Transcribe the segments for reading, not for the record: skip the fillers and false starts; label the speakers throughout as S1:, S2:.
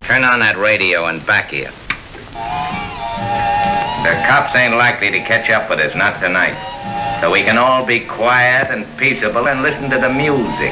S1: Turn on that radio and back here. The cops ain't likely to catch up with us, not tonight. So we can all be quiet and peaceable and listen to the music.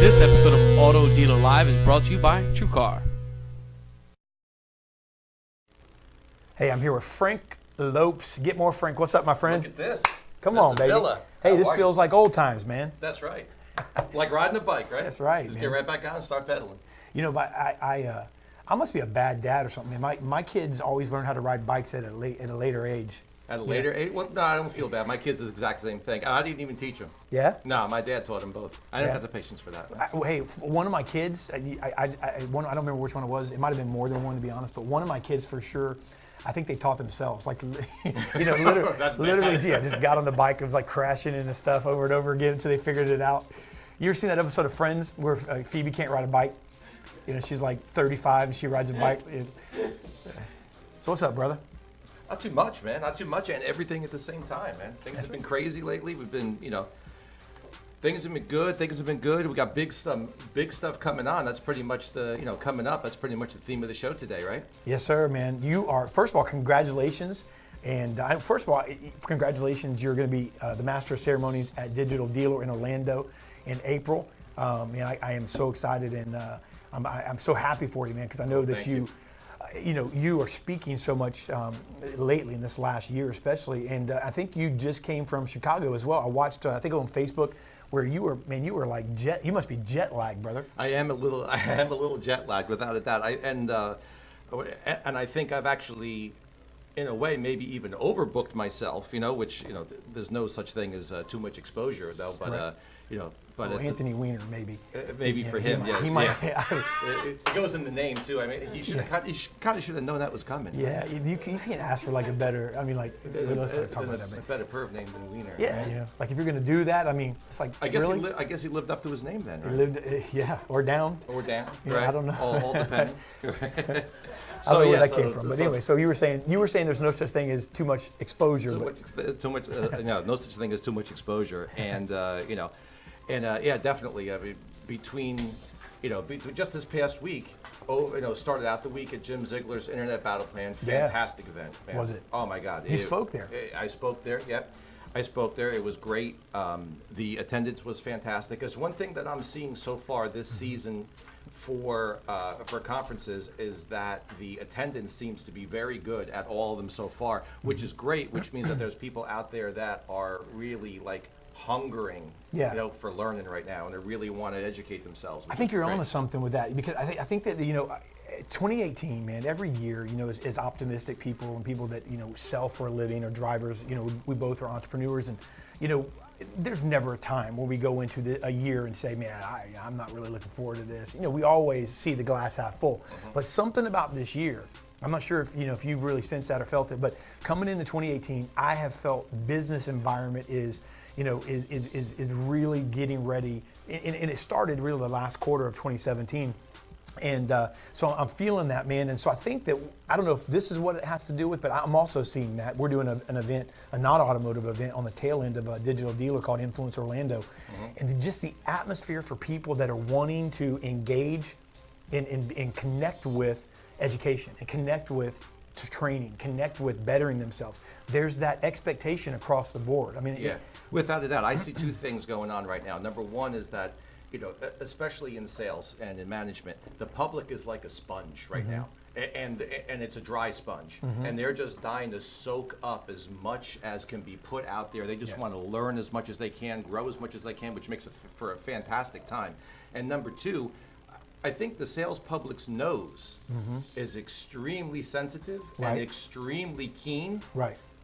S2: This episode of Auto Dealer Live is brought to you by TrueCar.
S3: Hey, I'm here with Frank Lopes. Get more, Frank. What's up, my friend?
S4: Look at this.
S3: Come
S4: Mr.
S3: on, baby.
S4: Villa.
S3: Hey,
S4: How
S3: this
S4: are
S3: feels
S4: you?
S3: like old times, man.
S4: That's right. Like riding a bike, right?
S3: That's right,
S4: Just
S3: man.
S4: get right back on and start pedaling.
S3: You know, I must be a bad dad or something. Man. My kids always learn how to ride bikes at a later age.
S4: At a later age? Well, no, I don't feel bad. My kids is the exact same thing. I didn't even teach them.
S3: Yeah?
S4: No, my dad taught them both. I didn't
S3: Yeah.
S4: have the patience for that.
S3: Hey, one of my kids, I don't remember which one it was. It might have been more than one, to be honest. But one of my kids, for sure, I think they taught themselves. Like, you know, literally, yeah, just got on the bike and was like crashing into stuff over and over again until they figured it out. You ever seen that episode of Friends where Phoebe can't ride a bike? You know, she's like 35 and she rides a bike. So what's up, brother?
S4: Not too much, man. Not too much, and everything at the same time, man. Things have been crazy lately. We've been, things have been good. Things have been good. We got big stuff coming on. That's pretty much coming up. That's pretty much the theme of the show today, right?
S3: Yes, sir, man. You are, first of all, congratulations. And first of all, congratulations. You're going to be the Master of Ceremonies at Digital Dealer in Orlando in April. Man, I am so excited, and I'm so happy for you, man, because I know that you are speaking so much lately in this last year, especially. And I think you just came from Chicago as well. I watched, I think on Facebook, where you were like you must be jet lagged, brother.
S4: I am a little jet lagged, without a doubt. And I think I've actually, in a way, maybe even overbooked myself. Which there's no such thing as too much exposure, though. But
S3: Right.
S4: But
S3: Well, Anthony Weiner, maybe.
S4: maybe for him, yeah.
S3: He might.
S4: Yeah. It goes in the name too. I mean, he kind of should have known that was coming.
S3: Yeah, you can't ask for like a better. I mean, like let's not talk about that.
S4: A
S3: But
S4: better perv name than Wiener.
S3: yeah, like if you're gonna do that, I mean, it's like
S4: I guess
S3: really.
S4: I guess he lived up to his name then.
S3: He
S4: Right?
S3: lived, yeah, or down.
S4: Or down.
S3: Yeah,
S4: right?
S3: I don't know.
S4: All depending.
S3: I don't know where that came from. But
S4: so-
S3: anyway, so you were saying there's no such thing as too much exposure.
S4: Too much. No such thing as too much exposure, and yeah, definitely. I mean, between just this past week, started out the week at Jim Ziegler's Internet Battle Plan. Fantastic event. Man.
S3: Was it?
S4: Oh my God!
S3: You spoke there.
S4: I spoke there. Yep. I spoke there. It was great. The attendance was fantastic. It's one thing that I'm seeing so far this season for conferences is that the attendance seems to be very good at all of them so far, which is great. Which means that there's people out there that are really like hungering, for learning right now, and they really want to educate themselves.
S3: I think you're onto something with that, because I think that 2018, man, every year, is optimistic people and people that sell for a living, or drivers. We both are entrepreneurs, and there's never a time where we go into a year and say, man, I'm not really looking forward to this. We always see the glass half full. But something about this year, I'm not sure if you've really sensed that or felt it, but coming into 2018, I have felt business environment is really getting ready, and it started really the last quarter of 2017. And so I'm feeling that, man. And so I think that, I don't know if this is what it has to do with, but I'm also seeing that. We're doing an event, a non-automotive event on the tail end of a Digital Dealer called Influence Orlando. And just the atmosphere for people that are wanting to engage and connect with education, and connect with training, connect with bettering themselves. There's that expectation across the board. I mean,
S4: yeah, without a doubt. I see two things going on right now. Number one is that, especially in sales and in management, the public is like a sponge right now. And it's a dry sponge, and they're just dying to soak up as much as can be put out there. They just want to learn as much as they can, grow as much as they can, which makes it for a fantastic time. And number two, I think the sales public's nose is extremely sensitive and extremely keen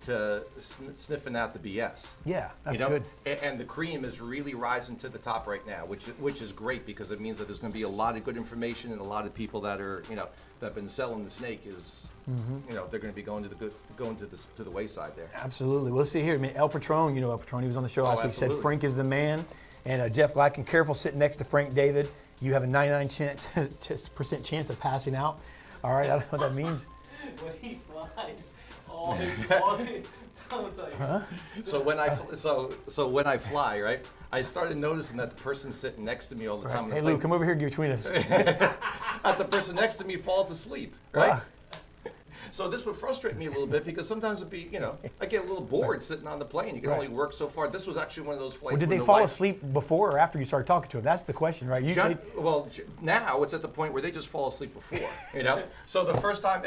S4: to sniffing out the BS.
S3: Yeah, that's
S4: you know?
S3: good.
S4: And the cream is really rising to the top right now, which is great because it means that there's going to be a lot of good information and a lot of people that are that have been selling the snake is they're going to be going to the wayside there.
S3: Absolutely. Well, let's see here. I mean, El Patron, El Patron, he was on the show last week. Said
S4: absolutely.
S3: Frank is the man, and Jeff Lacken, careful sitting next to Frank David. You have a 99% chance of passing out. All right, I don't know what that means.
S2: When he flies, all his
S4: So when I fly, right, I started noticing that the person sitting next to me all the time.
S3: Hey, Lou, come over here, get between us.
S4: That the person next to me falls asleep, right?
S3: Wow.
S4: So this would frustrate me a little bit because sometimes it'd be, I get a little bored sitting on the plane. You can only work so far. This was actually one of those flights.
S3: Well, did they fall asleep before or after you started talking to him? That's the question, right?
S4: Now it's at the point where they just fall asleep before, So the first time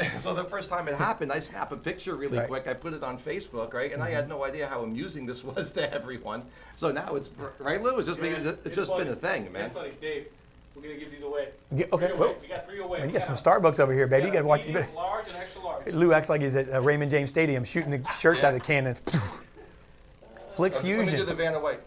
S4: it happened, I snapped a picture really quick. I put it on Facebook, right? And I had no idea how amusing this was to everyone. So now it's right, Lou. It's just been a thing, man.
S2: It's funny, Dave. We're gonna give these away.
S3: Okay.
S2: We got 3 away.
S3: You got some Starbucks over here, baby. You got to watch.
S2: Medium, large, and extra large.
S3: Lou acts like he's at Raymond James Stadium shooting the shirts out of the cannons. Flick
S4: Let me do
S3: Fusion.
S4: the Vanna White.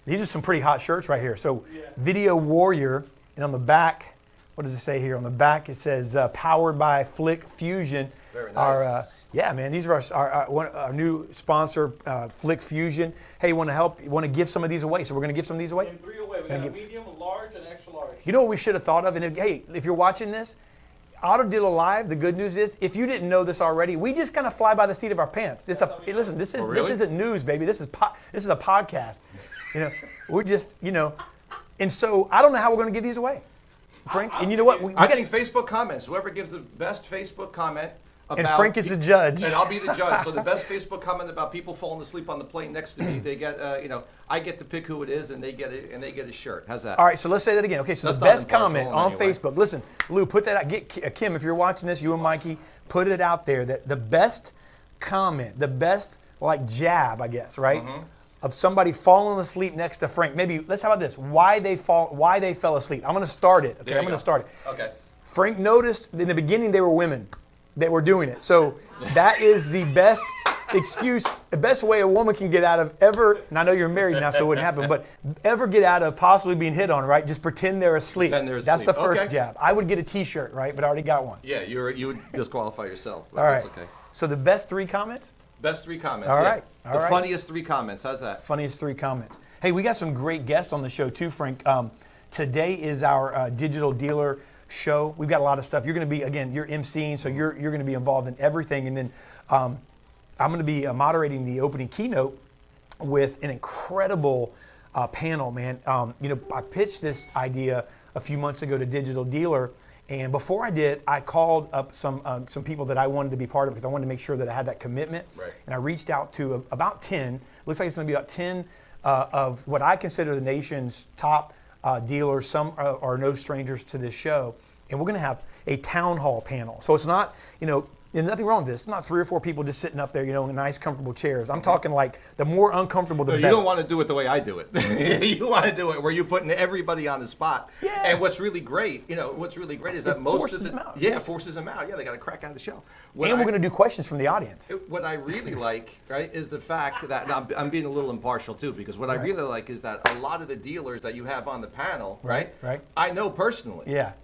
S3: These are some pretty hot shirts right here. So, Video Warrior, and on the back, what does it say here? On the back, it says powered by Flick Fusion.
S4: Very nice.
S3: Man, these are our new sponsor, Flick Fusion. Hey, you want to give some of these away? So we're going to give some of these away.
S2: And 3 away. We got a medium, a large, and extra large.
S3: You know what we should have thought of? And hey, if you're watching this, Auto Dealer Live, the good news is, if you didn't know this already, we just kind of fly by the seat of our pants. Listen, this isn't news, baby. This is a podcast. We're just, and so I don't know how we're going to give these away, Frank. And you know what?
S4: I think Facebook comments. Whoever gives the best Facebook comment about,
S3: and Frank is the judge.
S4: And I'll be the judge. So the best Facebook comment about people falling asleep on the plane next to me, they get, I get to pick who it is, and they get a shirt. How's that?
S3: All right, so let's say that again. Okay, so
S4: That's
S3: the
S4: not
S3: best comment
S4: impartial
S3: on
S4: in any way.
S3: Facebook. Listen, Lou, put that out. Get Kim, if you're watching this, you and Mikey, put it out there that the best comment, the best jab, I guess, right, of somebody falling asleep next to Frank. Maybe how about this? Why they fell asleep? I'm going to start it. Okay, I'm going to start it.
S4: Okay.
S3: Frank noticed in the beginning they were women that were doing it. So that is the best excuse, the best way a woman can get out of and I know you're married now, so it wouldn't happen, but ever get out of possibly being hit on, right? Just pretend they're asleep. That's the first jab. I would get a T-shirt, right? But I already got one.
S4: Yeah, you would disqualify yourself. But
S3: All right.
S4: That's okay.
S3: So the best 3 comments?
S4: Best 3 comments.
S3: All
S4: yeah.
S3: right. All
S4: the
S3: right.
S4: funniest 3 comments. How's that?
S3: Funniest 3 comments. Hey, we got some great guests on the show too, Frank. Today is our digital dealer show. We've got a lot of stuff. You're going to be, again, you're emceeing, so you're going to be involved in everything. And then I'm going to be moderating the opening keynote with an incredible panel, man. I pitched this idea a few months ago to Digital Dealer, and before I did, I called up some people that I wanted to be part of because I wanted to make sure that I had that commitment.
S4: Right. And
S3: I reached out to about 10. Looks like it's going to be about 10 of what I consider the nation's top dealers. Some are no strangers to this show, and we're going to have a town hall panel. So it's not, there's nothing wrong with this. It's not 3 or 4 people just sitting up there, in nice, comfortable chairs. I'm talking like the more uncomfortable, the better.
S4: You don't want to do it the way I do it. You want to do it where you're putting everybody on the spot.
S3: Yeah.
S4: And what's really great, is that most
S3: forces
S4: of the
S3: them out.
S4: yeah, forces them out. Yeah, they got to crack out of the shell.
S3: And we're going to do questions from the audience.
S4: What I really like, right, is the fact that now I'm being a little impartial too, because what I really like is that a lot of the dealers that you have on the panel, right, I know personally.
S3: Yeah.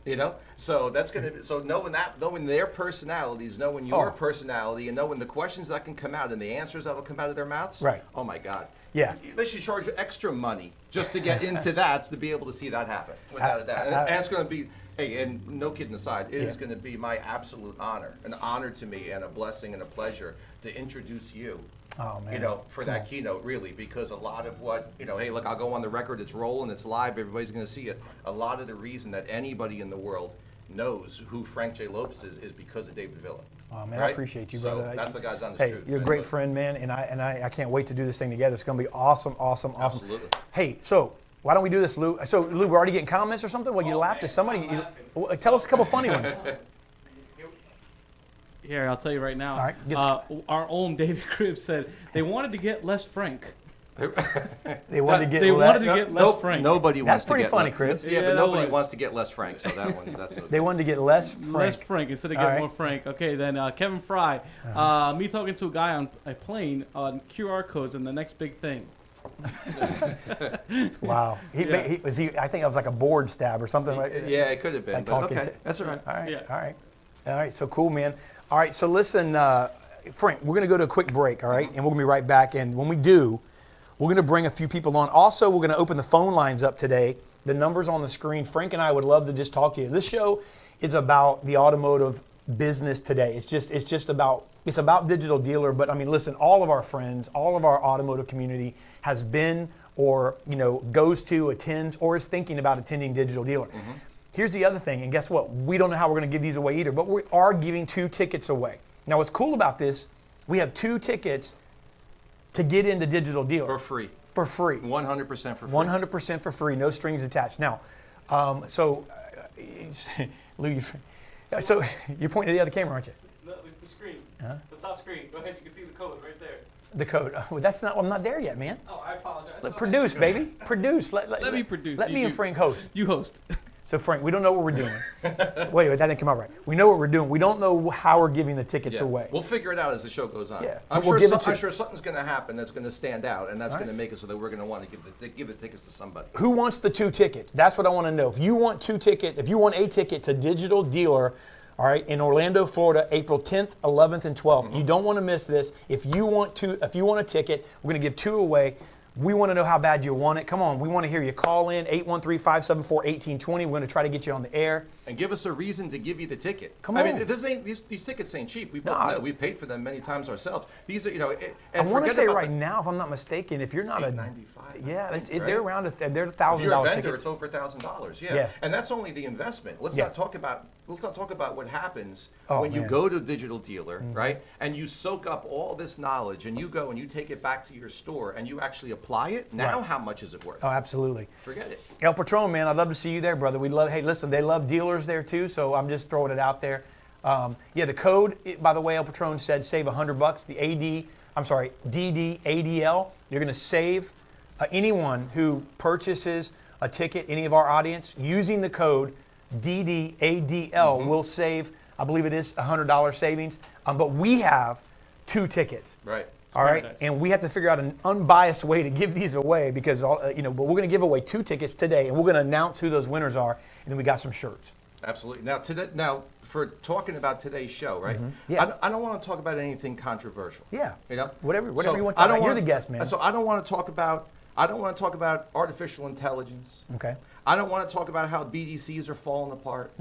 S4: So that's knowing their personalities, knowing your personality, and knowing the questions that can come out and the answers that will come out of their mouths.
S3: Right.
S4: Oh my God.
S3: Yeah.
S4: They should charge extra money just to get into that, to be able to see that happen. Without a doubt. And it's going to be. Hey, and no kidding aside, it is going to be my absolute honor, an honor to me, and a blessing and a pleasure to introduce you.
S3: Oh, man.
S4: For that keynote, really, because a lot of what, hey, look, I'll go on the record, it's rolling, it's live, everybody's going to see it. A lot of the reason that anybody in the world knows who Frank J. Lopes is because of David Villa.
S3: Oh, man,
S4: right?
S3: I appreciate you,
S4: So
S3: brother.
S4: that's the guys on the
S3: Hey,
S4: street.
S3: you're a great friend, man, and I can't wait to do this thing together. It's going to be awesome.
S4: Absolutely.
S3: Hey, so why don't we do this, Lou? So, Lou, we're already getting comments or something? Well, you laughed at somebody. Tell us a couple funny ones.
S2: Here, I'll tell you right now.
S3: All right,
S2: Our own David Cribbs said they wanted to get less Frank.
S3: They wanted to get
S2: They wanted to
S3: le-
S2: get less frank.
S4: Nobody
S3: That's
S4: wants to
S3: pretty
S4: get
S3: funny,
S4: le-
S3: Cribs.
S4: Yeah,
S2: Yeah,
S4: but
S2: that
S4: nobody
S2: was.
S4: wants to get less frank. So that one, that's okay.
S3: They wanted to get less frank.
S2: Less frank instead of
S3: All
S2: getting
S3: right.
S2: more frank. Okay, then Kevin Fry. Me talking to a guy on a plane on QR codes and the next big thing.
S3: Wow. He was he. I think it was like a board stab or something like.
S4: Yeah, it could have been.
S3: Like
S4: But
S3: talking
S4: okay,
S3: to-
S4: that's all right.
S3: All right.
S2: Yeah.
S3: All right. So cool, man. All right. So listen, Frank, we're gonna go to a quick break. All right, and we're gonna be right back. And when we do, we're gonna bring a few people on. Also, we're gonna open the phone lines up today. The numbers on the screen. Frank and I would love to just talk to you. This show is about the automotive business today. It's just about Digital Dealer. But I mean, listen, all of our friends, all of our automotive community has been or goes to, attends, or is thinking about attending Digital Dealer. Here's the other thing, and guess what? We don't know how we're going to give these away either, but we are giving 2 tickets away. Now, what's cool about this, we have 2 tickets to get into Digital Dealer.
S4: For free.
S3: For free.
S4: 100% for free.
S3: 100% for free, no strings attached. Now, Lou, so you're pointing to the other camera, aren't you?
S2: No, the screen. The top screen. Go ahead. You can see the code right there.
S3: The code. Well, I'm not there yet, man.
S2: Oh, I apologize.
S3: Let produce, baby. Produce. Let
S2: me produce.
S3: Let me and Frank host.
S2: You host.
S3: So Frank, we don't know what we're doing. Wait, that didn't come out right. We know what we're doing. We don't know how we're giving the tickets
S4: Yeah.
S3: away.
S4: We'll figure it out as the show goes on.
S3: Yeah.
S4: I'm,
S3: We'll
S4: sure
S3: give it to-
S4: I'm sure something's going to happen that's going to stand out, and that's
S3: All
S4: going
S3: right.
S4: to make it so that we're going to want to give the tickets to somebody.
S3: Who wants the 2 tickets? That's what I want to know. If you want 2 tickets, if you want a ticket to Digital Dealer, all right, in Orlando, Florida, April 10th, 11th, and 12th. You don't want to miss this. If you want a ticket, we're going to give 2 away. We want to know how bad you want it. Come on, we want to hear you. Call in 813-574-1820. We're going to try to get you on the air.
S4: And give us a reason to give you the ticket.
S3: Come
S4: I
S3: on.
S4: mean, these tickets ain't cheap. We both
S3: No.
S4: know. We paid for them many times ourselves. These are,
S3: I
S4: and
S3: want to
S4: forget
S3: say
S4: about
S3: right now, if I'm not mistaken, if you're not a
S4: $8.95,
S3: yeah,
S4: I think,
S3: they're
S4: right?
S3: around they're
S4: If you're a
S3: $1,000
S4: vendor,
S3: tickets.
S4: it's over $1,000. Yeah.
S3: Yeah.
S4: And that's only the investment. Let's
S3: Yeah.
S4: not talk about what happens
S3: Oh,
S4: when you
S3: man.
S4: go to a Digital Dealer, right? And you soak up all this knowledge, and you go and you take it back to your store, and you actually apply it. Now,
S3: Right.
S4: how much is it worth?
S3: Oh, absolutely.
S4: Forget it.
S3: El Patron, man, I'd love to see you there, brother. Hey, listen, they love dealers there too, so I'm just throwing it out there. The code, by the way, El Patron said save $100. The DDADL. You're going to save anyone who purchases a ticket, any of our audience, using the code DDADL will save, I believe it is $100 savings. But we have 2 tickets.
S4: Right.
S3: All right,
S2: Paradise.
S3: and we have to figure out an unbiased way to give these away because but we're going to give away 2 tickets today, and we're going to announce who those winners are, and then we got some shirts.
S4: Absolutely. Now, for talking about today's show, right?
S3: Yeah.
S4: I don't want to talk about anything controversial.
S3: Yeah.
S4: You know,
S3: Whatever
S4: So
S3: you want to
S4: I
S3: talk
S4: don't
S3: about. You're
S4: wanna-
S3: the guest, man.
S4: So I don't want to talk about artificial intelligence.
S3: Okay.
S4: I don't want to talk about how BDCs are falling apart.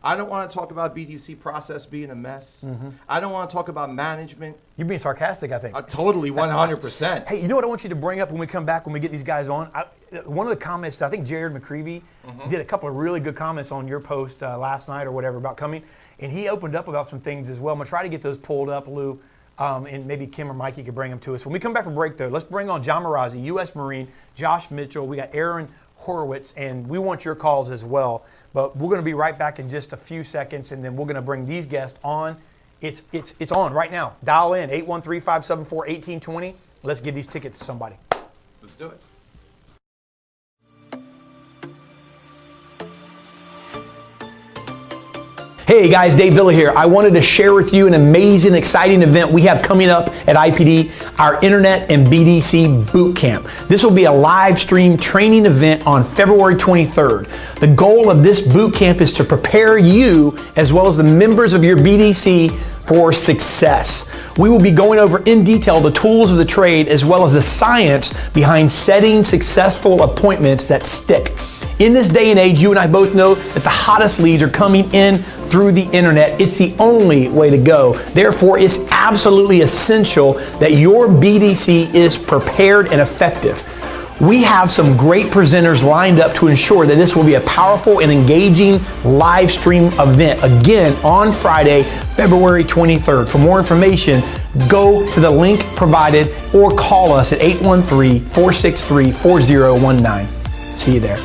S4: I don't want to talk about BDC process being a mess. I don't want to talk about management.
S3: You're being sarcastic, I think.
S4: Totally, 100%.
S3: Hey, you know what I want you to bring up when we come back, when we get these guys on? One of the comments, I think Jared McCreevy did a couple of really good comments on your post last night or whatever about coming, and he opened up about some things as well. I'm going to try to get those pulled up, Lou, and maybe Kim or Mikey could bring them to us. When we come back from break, though, let's bring on John Marazzi, U.S. Marine, Josh Mitchell. We got Aaron Horowitz, and we want your calls as well. But we're going to be right back in just a few seconds, and then we're going to bring these guests on. It's on right now. Dial in, 813-574-1820. Let's give these tickets to somebody.
S4: Let's do it.
S3: Hey guys, Dave Villa here. I wanted to share with you an amazing, exciting event we have coming up at IPD, our Internet and BDC Boot Camp. This will be a live stream training event on February 23rd. The goal of this boot camp is to prepare you, as well as the members of your BDC, for success. We will be going over in detail the tools of the trade, as well as the science behind setting successful appointments that stick. In this day and age, you and I both know that the hottest leads are coming in through the internet. It's the only way to go. Therefore, it's absolutely essential that your BDC is prepared and effective. We have some great presenters lined up to ensure that this will be a powerful and engaging live stream event, again on Friday, February 23rd. For more information, go to the link provided or call us at 813-463-4019. See you there.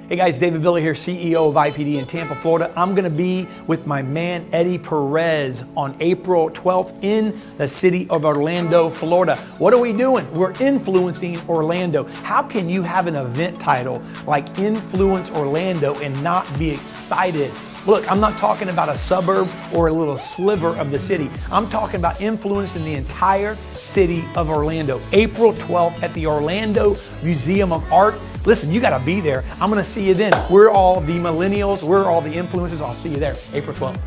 S3: Hey guys, David Villa here, CEO of IPD in Tampa, Florida. I'm going to be with my man Eddie Perez on April 12th in the city of Orlando, Florida. What are we doing? We're influencing Orlando. How can you have an event title like Influence Orlando and not be excited? Look, I'm not talking about a suburb or a little sliver of the city. I'm talking about influencing the entire city of Orlando. April 12th at the Orlando Museum of Art. Listen, you got to be there. I'm going to see you then. We're all the millennials. We're all the influencers. I'll see you there, April 12th.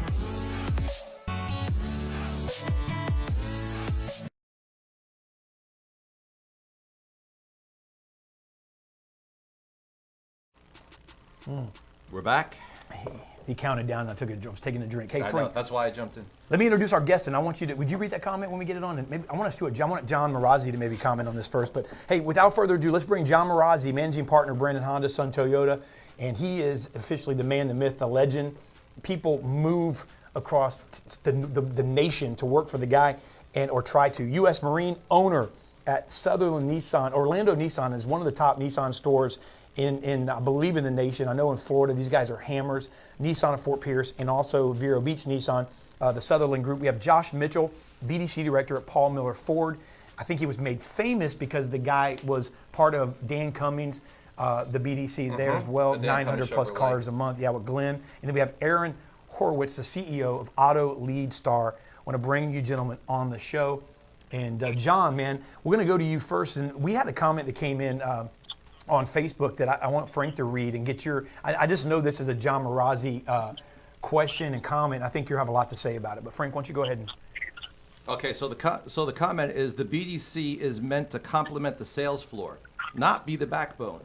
S4: We're back.
S3: He counted down and I was taking a drink. Hey,
S4: I know,
S3: Frank,
S4: that's why I jumped in.
S3: let me introduce our guest, and I want you to, would you read that comment when we get it on? And maybe I want to see I want John Marazzi to maybe comment on this first. But hey, without further ado, let's bring John Marazzi, managing partner, Brandon Honda, Sun Toyota. And he is officially the man, the myth, the legend. People move across the nation to work for the guy or try to. U.S. Marine owner at Sutherland Nissan. Orlando Nissan is one of the top Nissan stores in I believe in the nation. I know in Florida these guys are hammers. Nissan of Fort Pierce and also Vero Beach Nissan, the Sutherland Group. We have Josh Mitchell, BDC director at Paul Miller Ford. I think he was made famous because the guy was part of Dan Cummings, the BDC there as well. 900 plus cars a month. Yeah, with Glenn. And then we have Aaron Horowitz, the CEO of Auto Lead Star. I want to bring you gentlemen on the show. And John, man, we're going to go to you first. And we had a comment that came in on Facebook that I want Frank to read and get your. I just know this is a John Marazzi question and comment. I think you have a lot to say about it. But Frank, why don't you go ahead and.
S4: Okay, so the comment is the BDC is meant to complement the sales floor, not be the backbone.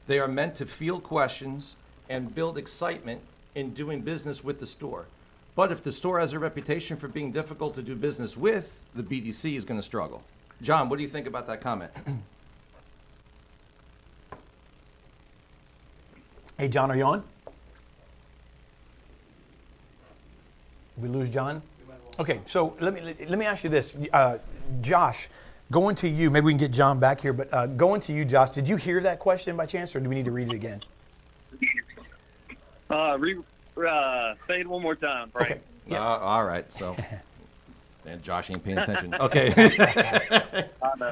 S4: They are meant to field questions and build excitement in doing business with the store. But if the store has a reputation for being difficult to do business with, the BDC is going to struggle. John, what do you think about that comment?
S3: Hey, John, are you on? Did we lose John? Okay, so let me ask you this, Josh. Going to you, maybe we can get John back here, but going to you, Josh. Did you hear that question by chance, or do we need to read it again?
S5: Say it one more time, Frank.
S3: Okay. Yeah.
S4: All right, so. And Josh ain't paying attention. Okay.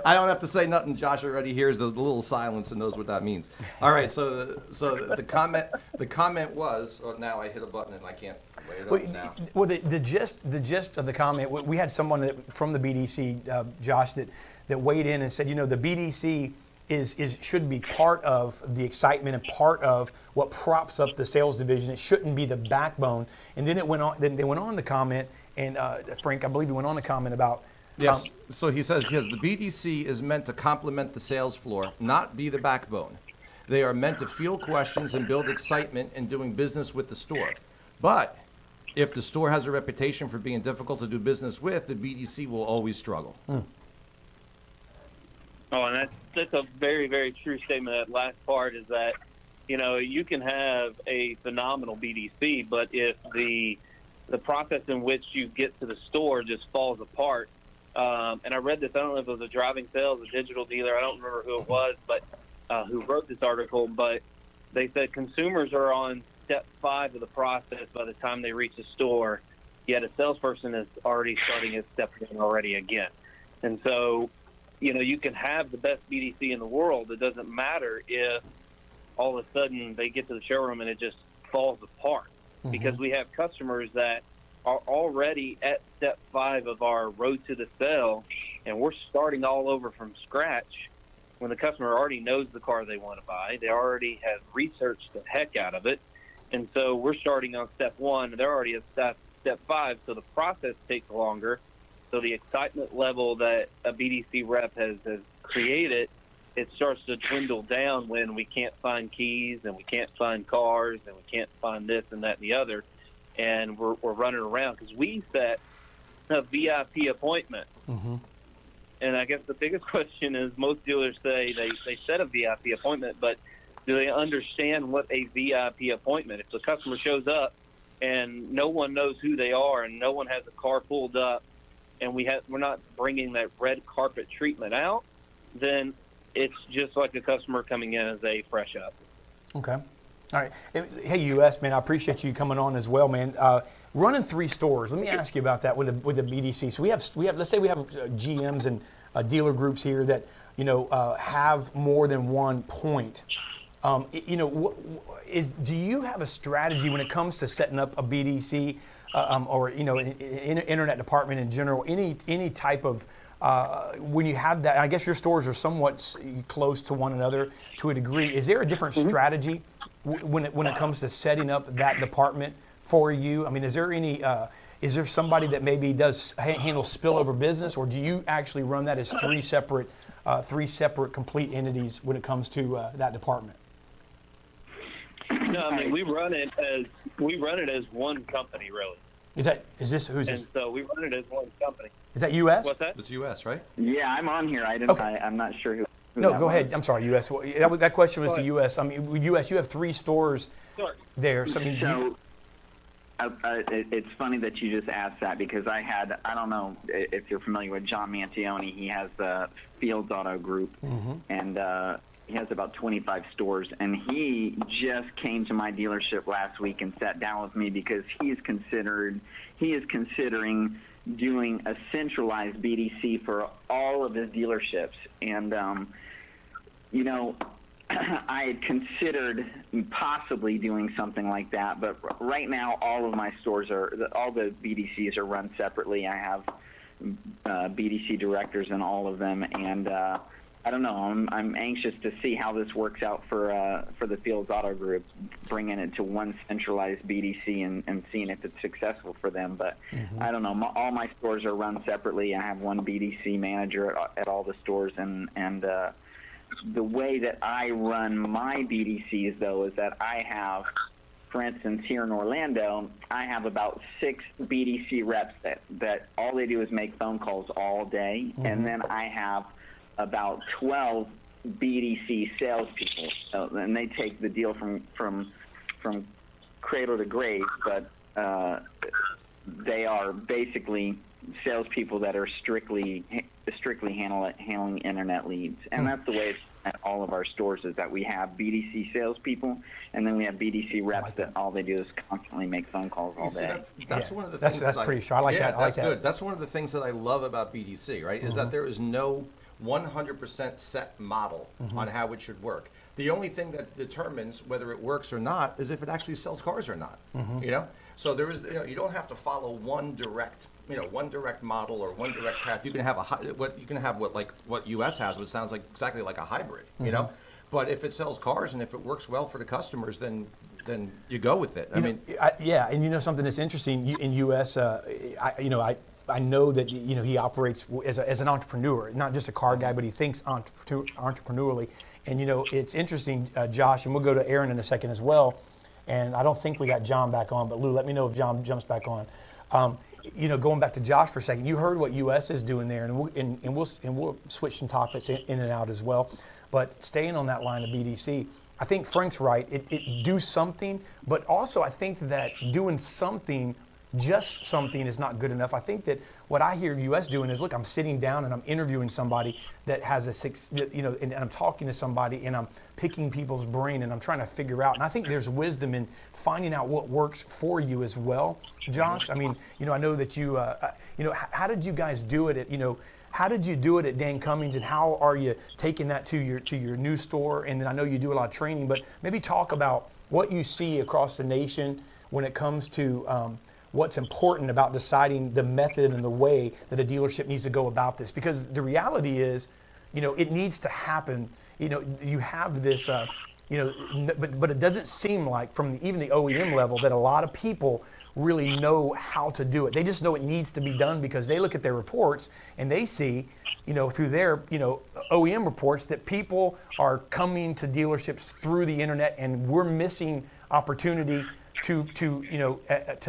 S4: I don't have to say nothing. Josh already hears the little silence and knows what that means. All right. So the comment was. Oh, now I hit a button and I can't wait up now.
S3: Well, the gist of the comment. We had someone from the BDC, Josh, that weighed in and said, you know, the BDC should be part of the excitement and part of what props up the sales division. It shouldn't be the backbone. And then it went on. Then they went on to comment. And Frank, I believe he went on to comment about.
S4: Yes. So he says, yes, the BDC is meant to complement the sales floor, not be the backbone. They are meant to field questions and build excitement in doing business with the store. But if the store has a reputation for being difficult to do business with, the BDC will always struggle.
S5: Oh, and that's a very, very true statement. That last part is that, you know, you can have a phenomenal BDC, but if the process in which you get to the store just falls apart. And I read this, I don't know if it was a driving sales, a digital dealer, I don't remember who it was, but who wrote this article, but they said consumers are on step 5 of the process by the time they reach the store, yet a salesperson is already starting at step 1 already again. And so, you know, you can have the best BDC in the world. It doesn't matter if all of a sudden they get to the showroom and it just falls apart. Because we have customers that are already at step 5 of our road to the sale, and we're starting all over from scratch when the customer already knows the car they want to buy. They already have researched the heck out of it. And so we're starting on step 1, and they're already at step 5, so the process takes longer. So the excitement level that a BDC rep has created, it starts to dwindle down when we can't find keys and we can't find cars and we can't find this and that and the other, and we're running around because we set a VIP appointment. And I guess the biggest question is most dealers say they set a VIP appointment, but do they understand what a VIP appointment? If the customer shows up and no one knows who they are and no one has a car pulled up and we're not bringing that red carpet treatment out, then it's just like a customer coming in as a fresh up.
S3: Okay. All right. Hey, US, man, I appreciate you coming on as well, man. Running 3 stores. Let me ask you about that with the BDC. So we have let's say we have GMs and dealer groups here that have more than one point. Do you have a strategy when it comes to setting up a BDC or internet department in general? Any type of when you have that, I guess your stores are somewhat close to one another to a degree. Is there a different strategy when it comes to setting up that department for you? I mean, is there somebody that maybe does handle spillover business, or do you actually run that as three separate complete entities when it comes to that department?
S5: No, I mean we run it as one company, really.
S3: Who's this?
S5: And so we run it as one company.
S3: Is that US?
S5: What's that?
S4: It's US, right?
S6: Yeah, I'm on here. I'm not sure who.
S3: No,
S6: that
S3: go
S6: was.
S3: ahead. I'm sorry, US. Well, that question was to US. I mean, US, you have 3 stores there. So, I mean,
S6: It's funny that you just asked that, because I don't know if you're familiar with John Mantione. He has the Fields Auto Group, and he has about 25 stores. And he just came to my dealership last week and sat down with me because he is considering doing a centralized BDC for all of his dealerships. And, I had considered possibly doing something like that, but right now all of my stores all the BDCs are run separately. I have BDC directors in all of them, and I don't know. I'm anxious to see how this works out for the Fields Auto Group, bringing it to one centralized BDC and seeing if it's successful for them. But I don't know. All my stores are run separately. I have one BDC manager at all the stores, and the way that I run my BDCs, though, is that I have, for instance, here in Orlando, I have about 6 BDC reps that all they do is make phone calls all day, and then I have about 12 BDC salespeople, and they take the deal from cradle to grave, but they are basically salespeople that are strictly handling internet leads, and that's the way it's at all of our stores, is that we have BDC salespeople, and then we have BDC reps that all they do is constantly make phone calls all day.
S4: That's one of the things.
S3: That's pretty sure. I like that. I like
S4: that's good.
S3: that.
S4: That's one of the things that I love about BDC, right? Is that there is no 100% set model on how it should work. The only thing that determines whether it works or not is if it actually sells cars or not. So there is, you don't have to follow one direct model or one direct path. You can have what US has, which sounds like exactly like a hybrid. But if it sells cars and if it works well for the customers, then you go with it.
S3: And something that's interesting in US, I know that he operates as an entrepreneur, not just a car guy, but he thinks entrepreneurially. And it's interesting, Josh, and we'll go to Aaron in a second as well. And I don't think we got John back on, but Lou, let me know if John jumps back on. Going back to Josh for a second, you heard what US is doing there, and we'll switch some topics in and out as well. But staying on that line of BDC, I think Frank's right. It do something, but also I think that doing something, just something, is not good enough. I think that what I hear US doing is, look, I'm sitting down and I'm interviewing somebody that has and I'm talking to somebody and I'm picking people's brain and I'm trying to figure out. And I think there's wisdom in finding out what works for you as well, Josh. I mean, I know that you, how did you guys do it how did you do it at Dan Cummings, and how are you taking that to your new store? And then I know you do a lot of training, but maybe talk about what you see across the nation when it comes to what's important about deciding the method and the way that a dealership needs to go about this. Because the reality is, it needs to happen. You have this, but it doesn't seem like from even the OEM level that a lot of people really know how to do it. They just know it needs to be done because they look at their reports and they see, through their, OEM reports that people are coming to dealerships through the internet, and we're missing opportunity that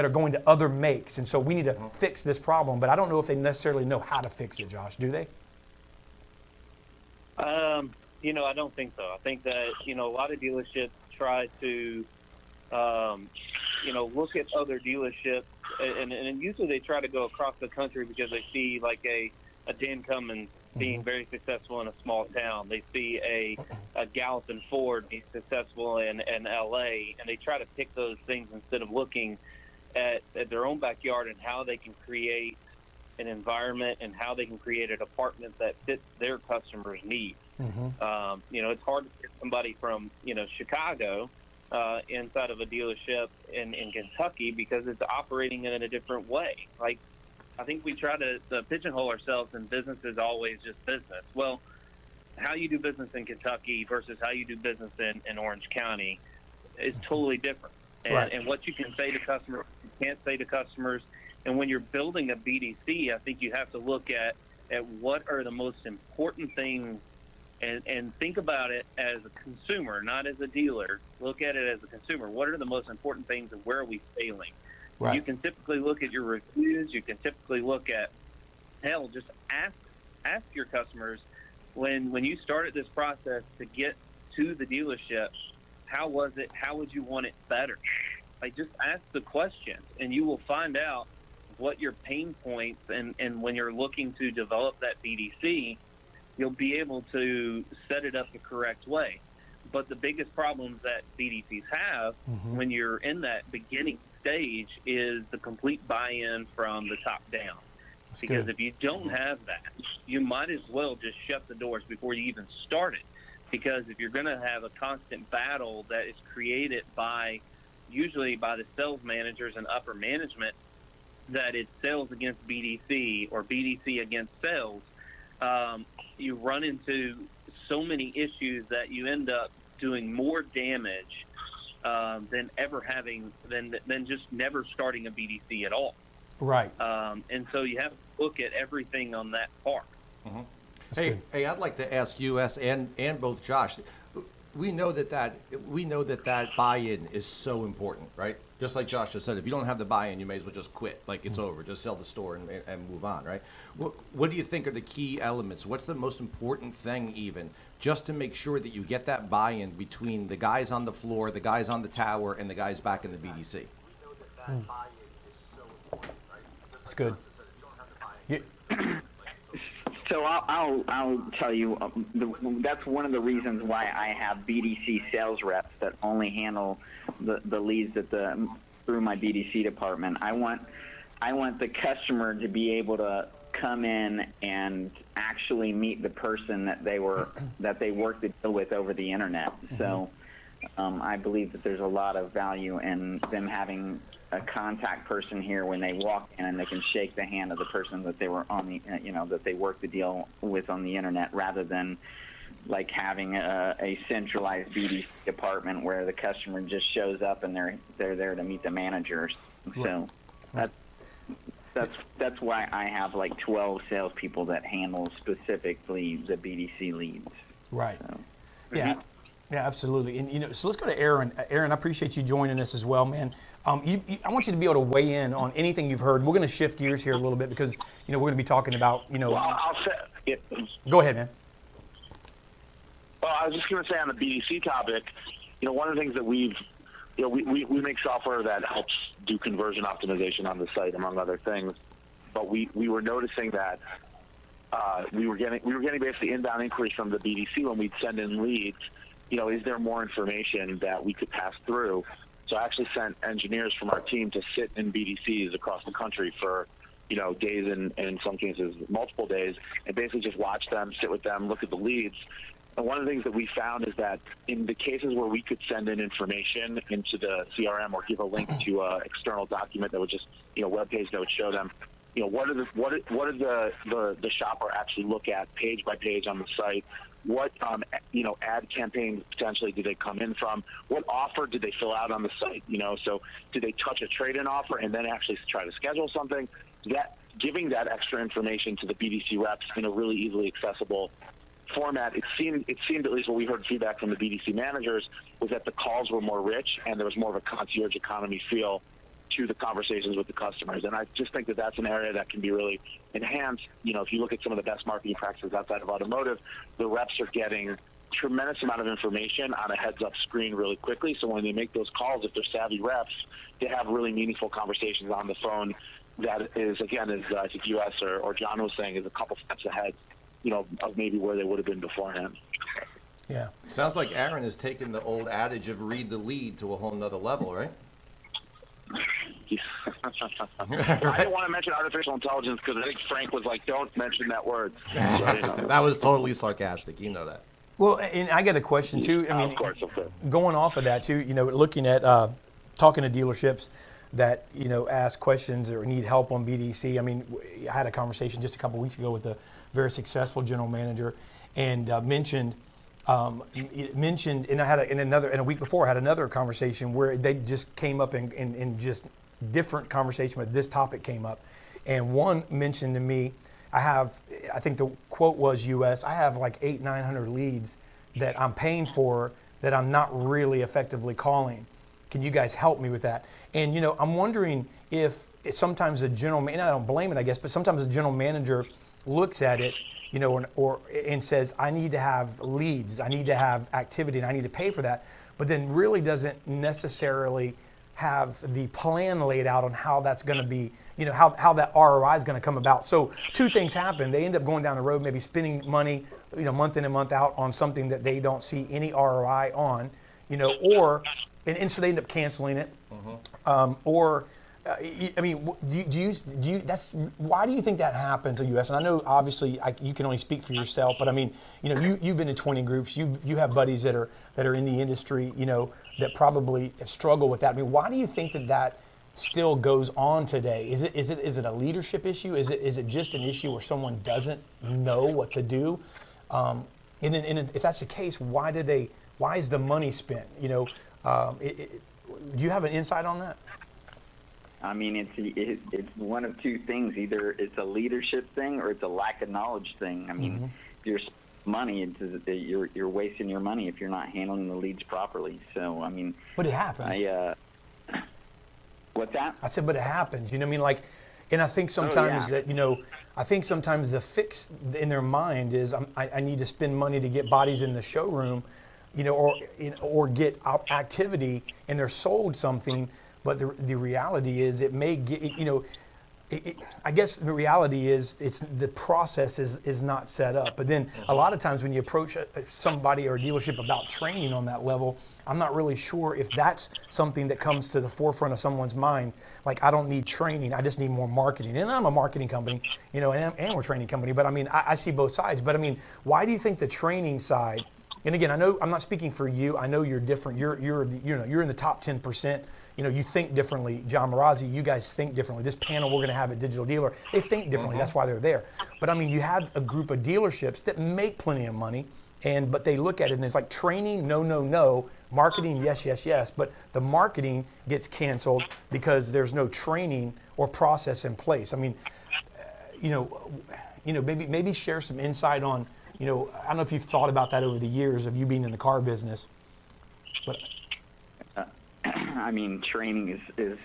S3: are going to other makes. And so we need to fix this problem, but I don't know if they necessarily know how to fix it, Josh. Do they?
S5: I don't think so. I think that, a lot of dealerships try to, look at other dealerships, and usually they try to go across the country because they see like a Dan Cummins being very successful in a small town. They see a Gallatin Ford be successful in LA, and they try to pick those things instead of looking at their own backyard and how they can create an environment and how they can create a department that fits their customers' needs. It's hard to get somebody from, Chicago inside of a dealership in Kentucky because it's operating in a different way. Like, I think we try to pigeonhole ourselves, and business is always just business. Well, how you do business in Kentucky versus how you do business in Orange County is totally different. And what you can say to customers, you can't say to customers. And when you're building a BDC, I think you have to look at what are the most important things and think about it as a consumer, not as a dealer. Look at it as a consumer. What are the most important things and where are we failing? Right. You can typically look at your reviews. You can typically look at, hell, just ask your customers when you started this process to get to the dealership, how was it? How would you want it better? Like, just ask the questions, and you will find out what your pain points, and when you're looking to develop that BDC, you'll be able to set it up the correct way. But the biggest problems that BDCs have when you're in that beginning stage is the complete buy-in from the top down. That's because good. If you don't have that, you might as well just shut the doors before you even start it. Because if you're going to have a constant battle that is created usually by the sales managers and upper management, that it's sales against BDC or BDC against sales, you run into so many issues that you end up doing more damage than just never starting a BDC at all. Right. And so you have to look at everything on that part.
S4: Hey, I'd like to ask you, and both Josh. We know that buy-in is so important, right? Just like Josh just said, if you don't have the buy-in, you may as well just quit. Like, it's over. Just sell the store and move on, right? What do you think are the key elements? What's the most important thing, even, just to make sure that you get that buy-in between the guys on the floor, the guys on the tower, and the guys back in the BDC? We know that buy-in is so important, right? That's good.
S6: So I'll tell you, that's one of the reasons why I have BDC sales reps that only handle the leads through my BDC department. I want the customer to be able to come in and actually meet the person that they work to deal with over the internet. So I believe that there's a lot of value in them having a contact person here when they walk in, and they can shake the hand of the person that they were on the, that they work to deal with on the internet, rather than like having a centralized BDC department where the customer just shows up and they're there to meet the managers. So that's why I have like 12 salespeople that handle specifically the BDC leads.
S3: Right. So. Yeah. Yeah, absolutely. And so let's go to Aaron. Aaron, I appreciate you joining us as well, man. I want you to be able to weigh in on anything you've heard. We're going to shift gears here a little bit because we're going to be talking about
S7: Well, I'll say. Yeah.
S3: Go ahead, man.
S7: Well, I was just going to say on the BDC topic, one of the things that we make software that helps do conversion optimization on the site, among other things. But we were noticing that we were getting basically inbound inquiries from the BDC when we'd send in leads. Is there more information that we could pass through? So I actually sent engineers from our team to sit in BDCs across the country for, days and in some cases multiple days, and basically just watch them, sit with them, look at the leads. And one of the things that we found is that in the cases where we could send in information into the CRM or give a link to an external document that would just, web page that would show them, what did the shopper actually look at page by page on the site? What ad campaigns potentially did they come in from? What offer did they fill out on the site? So did they touch a trade-in offer and then actually try to schedule something? Giving that extra information to the BDC reps in a really easily accessible format, it seemed at least what we heard feedback from the BDC managers was that the calls were more rich and there was more of a concierge economy feel to the conversations with the customers. And I just think that that's an area that can be really enhanced. If you look at some of the best marketing practices outside of automotive, the reps are getting tremendous amount of information on a heads-up screen really quickly. So when they make those calls, if they're savvy reps, they have really meaningful conversations on the phone that is, again, as I think US or John was saying, is a couple steps ahead of maybe where they would have been beforehand.
S3: Yeah.
S4: Sounds like Aaron has taken the old adage of read the lead to a whole nother level, right?
S7: I didn't want to mention artificial intelligence because I think Frank was like, "Don't mention that word." So, you know.
S4: That was totally sarcastic. You know that.
S3: Well, and I got a question too. I mean,
S7: of course.
S3: going off of that too, looking at talking to dealerships that ask questions or need help on BDC. I mean, I had a conversation just a couple weeks ago with a very successful general manager, and mentioned, and I had a week before I had another conversation where they just came up in just different conversation, but this topic came up, and one mentioned to me, I think the quote was US, I have like 800-900 leads that I'm paying for that I'm not really effectively calling. Can you guys help me with that? And I'm wondering if sometimes a general manager, and I don't blame it, I guess, but sometimes a general manager looks at it, and says, I need to have leads, I need to have activity, and I need to pay for that, but then really doesn't necessarily have the plan laid out on how that's going to be, how that ROI is going to come about. So two things happen. They end up going down the road, maybe spending money, month in and month out on something that they don't see any ROI on, and so they end up canceling it. I mean, do you? That's why do you think that happens in US? And I know obviously you can only speak for yourself, but I mean, you've been in 20 groups. You have buddies that are in the industry, that probably struggle with that. I mean, why do you think that still goes on today? Is it a leadership issue? Is it just an issue where someone doesn't know what to do? And if that's the case, why is the money spent? Do you have an insight on that?
S6: I mean, it's one of two things. Either it's a leadership thing or it's a lack of knowledge thing. I mean, if you're money, you're wasting your money if you're not handling the leads properly. So, I mean.
S3: But it happens.
S6: What's that?
S3: I said, but it happens. You know what I mean? Like, and I think sometimes that, I think sometimes the fix in their mind is I need to spend money to get bodies in the showroom, or get activity, and they're sold something. But the reality is it may get, I guess the reality is the process is not set up. But then a lot of times when you approach somebody or a dealership about training on that level, I'm not really sure if that's something that comes to the forefront of someone's mind. Like, I don't need training, I just need more marketing. And I'm a marketing company, and we're a training company. But I mean, I see both sides. But I mean, why do you think the training side? And again, I know I'm not speaking for you. I know you're different. You're in the top 10%. You think differently. John Marazzi, you guys think differently. This panel we're going to have at Digital Dealer, they think differently. That's why they're there. But I mean, you have a group of dealerships that make plenty of money, but they look at it and it's like training, no. Marketing, yes. But the marketing gets canceled because there's no training or process in place. I mean, maybe share some insight on. I don't know if you've thought about that over the years of you being in the car business, but.
S6: I mean, training is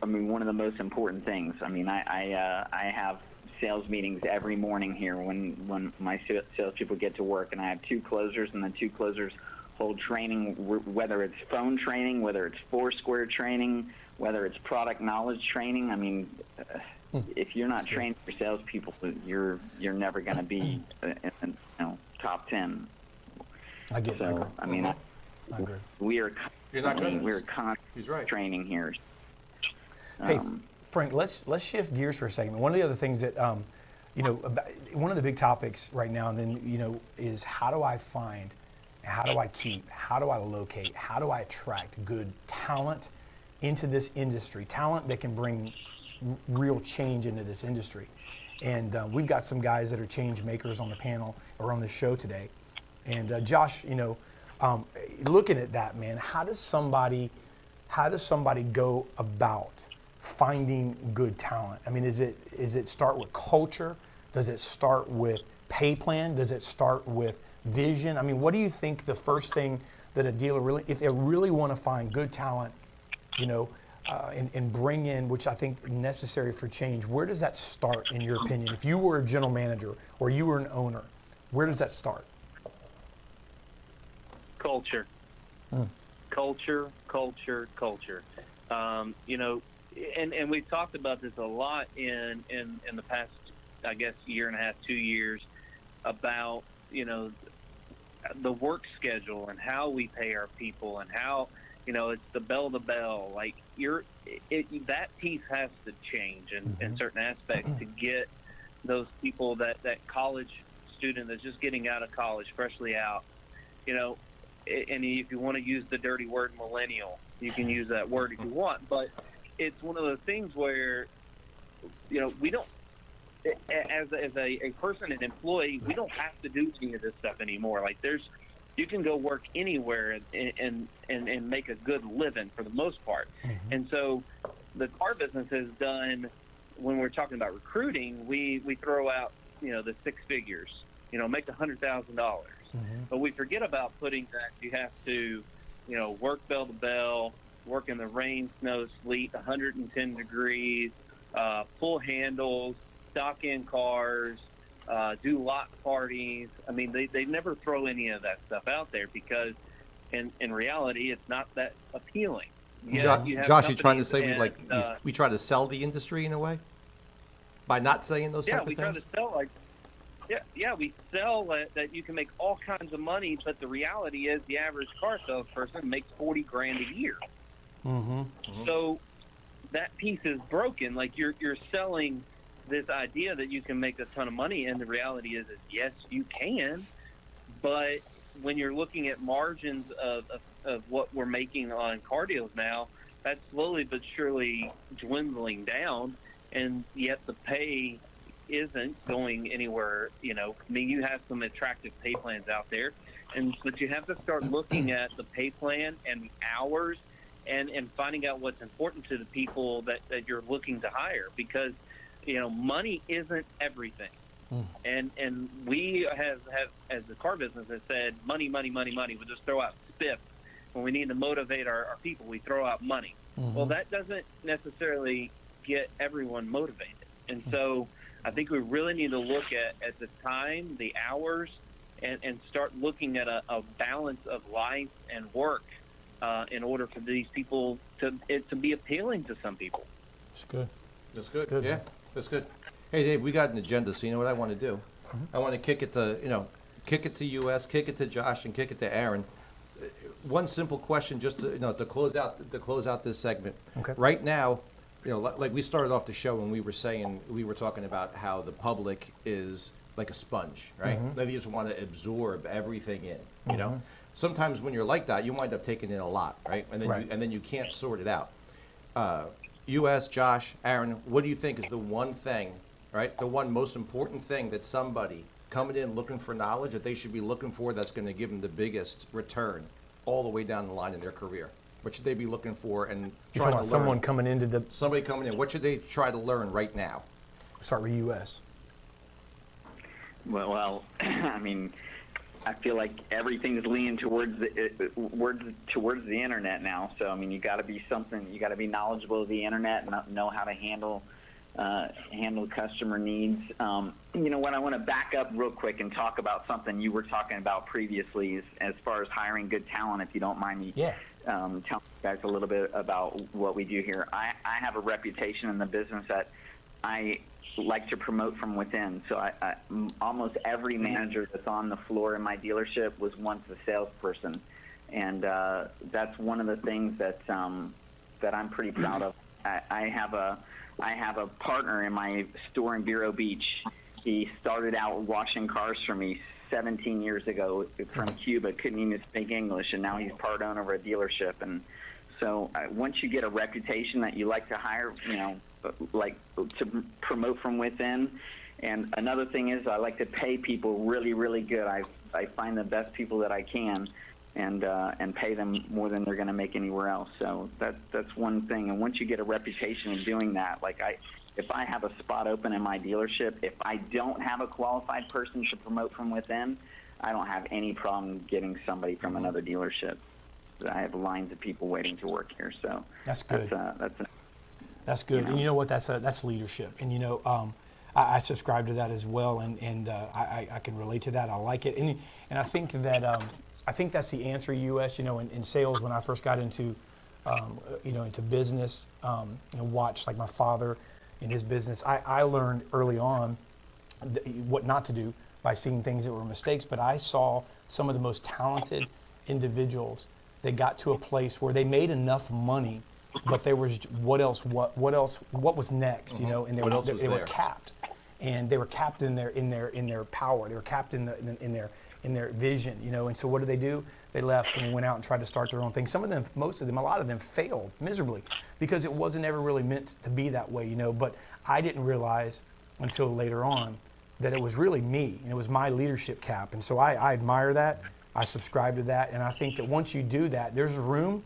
S6: one of the most important things. I mean, I have sales meetings every morning here when my salespeople get to work, and I have two closers, and the two closers hold training, whether it's phone training, whether it's Foursquare training, whether it's product knowledge training. I mean, if you're not training your salespeople, you're never going to be in top 10.
S3: I get it.
S6: So, I mean,
S3: I agree.
S6: We're
S4: He's
S6: constantly
S4: right.
S6: training here.
S3: Hey, Frank, let's shift gears for a second. One of the other things that one of the big topics right now, and then is how do I find, how do I keep, how do I locate, how do I attract good talent into this industry, talent that can bring real change into this industry. And we've got some guys that are change makers on the panel or on the show today. And Josh, looking at that, man, how does somebody go about finding good talent? I mean, is it start with culture? Does it start with pay plan? Does it start with vision? I mean, what do you think the first thing that a dealer really, if they really want to find good talent, and bring in, which I think necessary for change, where does that start in your opinion? If you were a general manager or you were an owner, where does that start?
S5: Culture. Culture. And we've talked about this a lot in the past I guess, year and a half, 2 years, about, the work schedule and how we pay our people and how, it's the bell to bell. Like that piece has to change in certain aspects to get those people, that college student that's just getting out of college, freshly out, and if you want to use the dirty word millennial, you can use that word if you want, but it's one of those things where, we don't, as a person, an employee, we don't have to do any of this stuff anymore. Like you can go work anywhere and make a good living for the most part. And so the car business has done, when we're talking about recruiting, we throw out, the six figures, make $100,000. But we forget about putting that you have to, work bell to bell, work in the rain, snow, sleet, 110 degrees, full handles, stock in cars, do lot parties. I mean, they never throw any of that stuff out there because in reality, it's not that appealing.
S4: Josh, you're trying to say we try to sell the industry in a way by not saying those type of things?
S5: Yeah, we try to sell we sell that you can make all kinds of money, but the reality is the average car salesperson makes $40,000 a year. So that piece is broken. Like you're selling this idea that you can make a ton of money, and the reality is yes, you can, but when you're looking at margins of what we're making on car deals now, that's slowly but surely dwindling down, and yet the pay isn't going anywhere. I mean, you have some attractive pay plans out there, but you have to start looking at the pay plan and the hours and finding out what's important to the people that you're looking to hire, because money isn't everything. And we have, as the car business, has said, money. We just throw out spiff. When we need to motivate our people, we throw out money. Well, that doesn't necessarily get everyone motivated. And so I think we really need to look at the time, the hours, and start looking at a balance of life and work in order for these people to be appealing to some people.
S3: It's good.
S4: That's good. Yeah, that's good. Hey, Dave, we got an agenda, so you know what I want to do? I want to kick it to US, kick it to Josh, and kick it to Aaron. One simple question, just to close out this segment.
S3: Okay.
S4: Right now, like we started off the show and we were talking about how the public is like a sponge, right? They just want to absorb everything in. Sometimes when you're like that, you wind up taking in a lot, right? And then you can't sort it out. US, Josh, Aaron, what do you think is the one thing, right? The one most important thing that somebody coming in looking for knowledge that they should be looking for that's going to give them the biggest return all the way down the line in their career? What should they be looking for and trying to learn?
S3: Somebody coming in.
S4: What should they try to learn right now?
S3: Start with US.
S6: Well, I mean, I feel like everything's leaning towards the internet now. So I mean, you got to be knowledgeable of the internet and know how to handle customer needs. What I want to back up real quick and talk about something you were talking about previously, as far as hiring good talent. If you don't mind me, telling you guys a little bit about what we do here. I have a reputation in the business that I like to promote from within. So I almost every manager that's on the floor in my dealership was once a salesperson, and that's one of the things that I'm pretty proud of. I have a partner in my store in Vero Beach. He started out washing cars for me 17 years ago from Cuba, couldn't even speak English, and now he's part owner of a dealership. And so once you get a reputation that you like to hire, like to promote from within. And another thing is I like to pay people really, really good. I find the best people that I can and pay them more than they're going to make anywhere else. So that's one thing. And once you get a reputation of doing that, if I have a spot open in my dealership, if I don't have a qualified person to promote from within, I don't have any problem getting somebody from another dealership. I have lines of people waiting to work here. So
S3: that's good. That's good.
S6: You know.
S3: And you know what? That's leadership. And I subscribe to that as well, and I can relate to that. I like it, and I think that I think that's the answer. US, in sales, when I first got into into business, watched like my father in his business. I learned early on what not to do by seeing things that were mistakes. But I saw some of the most talented individuals that got to a place where they made enough money, but there was what was next, you know, and
S4: What else was
S3: they were
S4: there?
S3: capped, and they were capped in their power. They were capped in their vision, you know. And so what did they do? They left and they went out and tried to start their own thing. Some of them, most of them, a lot of them failed miserably because it wasn't ever really meant to be that way, you know. But I didn't realize until later on that it was really me and it was my leadership cap. And so I admire that. I subscribe to that. And I think that once you do that, there's room.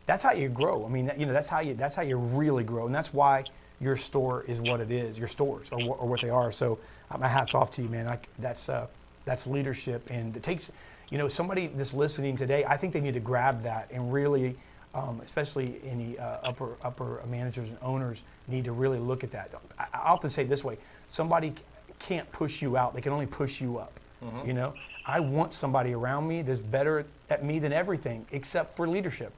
S3: That's how you grow. I mean, you know, that's how you really grow. And that's why your store is what it is, your stores or what they are. So my hat's off to you, man. That's leadership. And it takes, you know, somebody that's listening today, I think they need to grab that and really, especially any upper managers and owners need to really look at that. I often say it this way, somebody can't push you out, they can only push you up. You know, I want somebody around me that's better at me than everything except for leadership.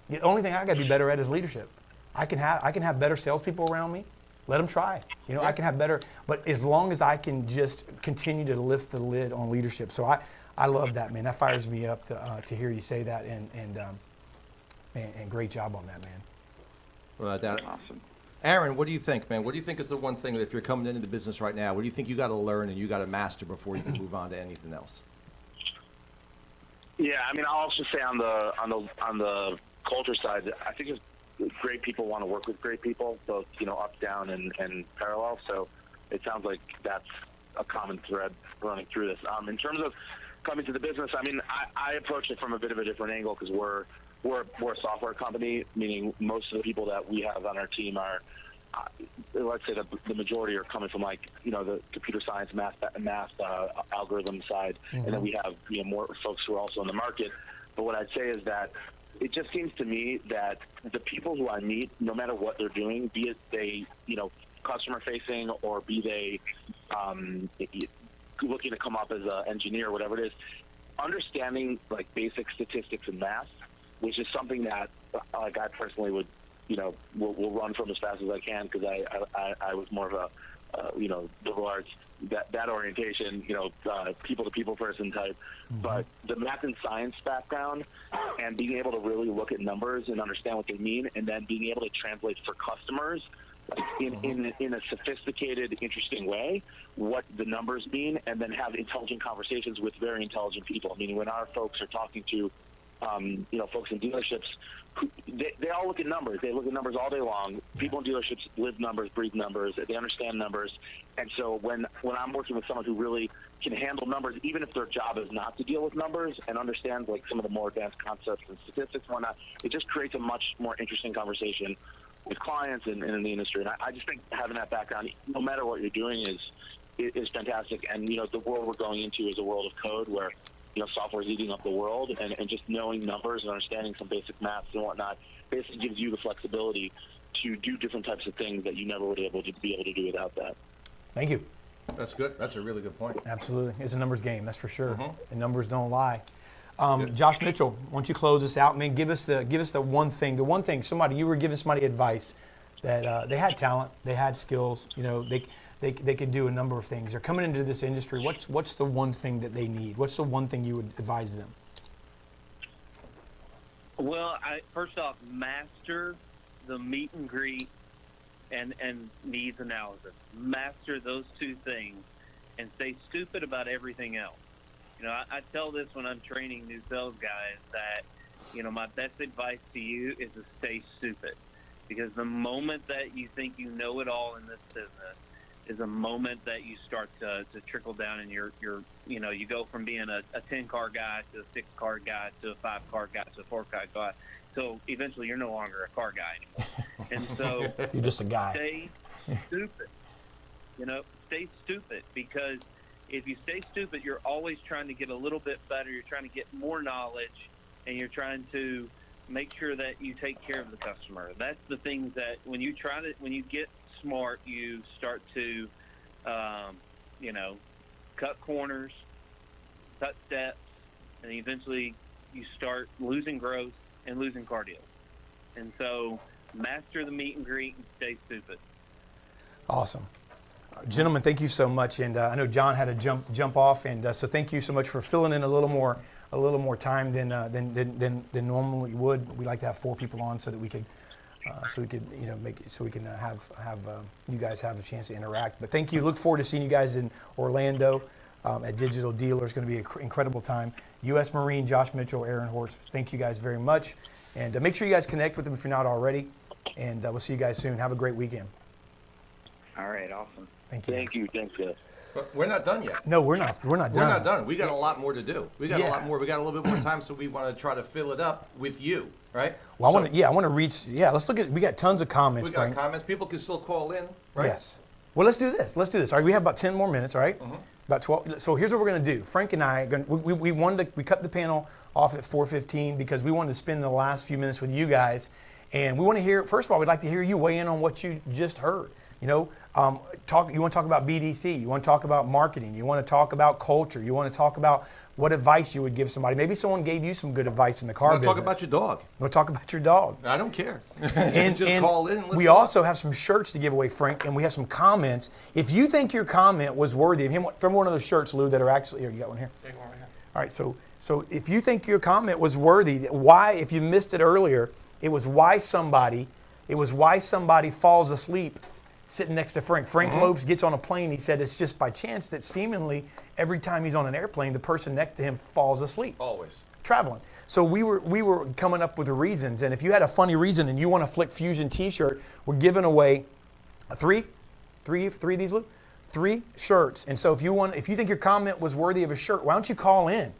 S3: The only thing I got to be better at is leadership. I can have better salespeople around me. Let them try. You know, I can have better, but as long as I can just continue to lift the lid on leadership. So I love that, man. That fires me up to hear you say that, and great job on that, man.
S4: Well, that,
S6: Awesome.
S4: Aaron, what do you think, man? What do you think is the one thing that if you're coming into the business right now, what do you think you got to learn and you got to master before you can move on to anything else?
S7: Yeah, I mean, I'll also say on the culture side, I think it's great people want to work with great people, both up, down, and parallel. So it sounds like that's a common thread running through this. In terms of coming to the business, I mean, I approach it from a bit of a different angle because we're a software company, meaning most of the people that we have on our team are, let's say the majority are coming from the computer science, math algorithm side, and then we have more folks who are also in the market. But what I'd say is that it just seems to me that the people who I meet, no matter what they're doing, be it they customer facing or be they looking to come up as an engineer, whatever it is, understanding like basic statistics and math, which is something that I personally would will run from as fast as I can because I was more of a liberal arts that orientation, people to people person type. But the math and science background and being able to really look at numbers and understand what they mean, and then being able to translate for customers in a sophisticated, interesting way what the numbers mean, and then have intelligent conversations with very intelligent people. Meaning when our folks are talking to folks in dealerships, they all look at numbers. They look at numbers all day long. People in dealerships live numbers, breathe numbers. They understand numbers. And so when I'm working with someone who really can handle numbers, even if their job is not to deal with numbers and understands like some of the more advanced concepts and statistics and whatnot, it just creates a much more interesting conversation with clients and in the industry. And I just think having that background, no matter what you're doing, is fantastic. And the world we're going into is a world of code where software is eating up the world, and just knowing numbers and understanding some basic maths and whatnot basically gives you the flexibility to do different types of things that you never would be able to do without that.
S3: Thank you.
S4: That's good. That's a really good point.
S3: Absolutely. It's a numbers game, that's for sure. And numbers don't lie. Josh Mitchell, why don't you close us out, man? Give us the one thing. The one thing, you were giving somebody advice that they had talent, they had skills, they could do a number of things. They're coming into this industry. What's the one thing that they need? What's the one thing you would advise them?
S5: Well, first off, master the meet and greet and needs analysis. Master those two things and stay stupid about everything else. I tell this when I'm training new sales guys that, my best advice to you is to stay stupid. Because the moment that you think you know it all in this business is a moment that you start to trickle down, and you go from being a 10-car guy to a 6-car guy to a 5-car guy to a 4-car guy. So eventually you're no longer a car guy anymore. And so
S3: you're just a guy.
S5: Stay stupid. Stay stupid, because if you stay stupid, you're always trying to get a little bit better. You're trying to get more knowledge, and you're trying to make sure that you take care of the customer. That's the things that when you get smart, you start to, cut corners, cut steps, and eventually you start losing growth and losing car deals. And so master the meet and greet and stay stupid.
S3: Awesome. Gentlemen, thank you so much. And I know John had to jump off, and so thank you so much for filling in a little more time than normally would. We like to have 4 people on so that we could have you guys have a chance to interact. But thank you. Look forward to seeing you guys in Orlando at Digital Dealer. It's going to be an incredible time. U.S. Marine, Josh Mitchell, Aaron Hortz. Thank you guys very much, and make sure you guys connect with them if you're not already. And we'll see you guys soon. Have a great weekend.
S6: All right, awesome.
S3: Thank you.
S5: Thank you. Thanks, guys.
S4: But we're not done yet.
S3: No, we're not. We're not done.
S4: We're not done. We got a lot more to do. We got
S3: Yeah.
S4: a lot more. We got a little bit more time, so we want to try to fill it up with you, right?
S3: Well,
S4: So
S3: I want to read. Yeah, let's look at. We got tons of comments,
S4: we got
S3: Frank.
S4: comments. People can still call in, right?
S3: Yes. Well, let's do this. All right, we have about 10 more minutes. All right? About 12. So here's what we're going to do. Frank and I, we cut the panel off at 4:15 because we wanted to spend the last few minutes with you guys, and we want to hear. First of all, we'd like to hear you weigh in on what you just heard. You know, you want to talk about BDC, you want to talk about marketing, you want to talk about culture, you want to talk about what advice you would give somebody. Maybe someone gave you some good advice in the car business.
S4: Talk about your dog.
S3: You want to talk about your dog.
S4: I don't care.
S3: And,
S4: Just
S3: and
S4: call in and listen.
S3: we also have some shirts to give away, Frank, and we have some comments. If you think your comment was worthy of him, throw one of those shirts, Lou, that are actually here. You got one here?
S2: Take one right here.
S3: All right, so if you think your comment was worthy, why, if you missed it earlier, it was why somebody falls asleep sitting next to Frank. Frank Lopes gets on a plane. He said it's just by chance that seemingly every time he's on an airplane, the person next to him falls asleep.
S4: Always.
S3: Traveling. So we were coming up with the reasons. And if you had a funny reason and you want a Flick Fusion t-shirt, we're giving away three of these, Lou? 3 shirts. And so if you think your comment was worthy of a shirt, why don't you call in?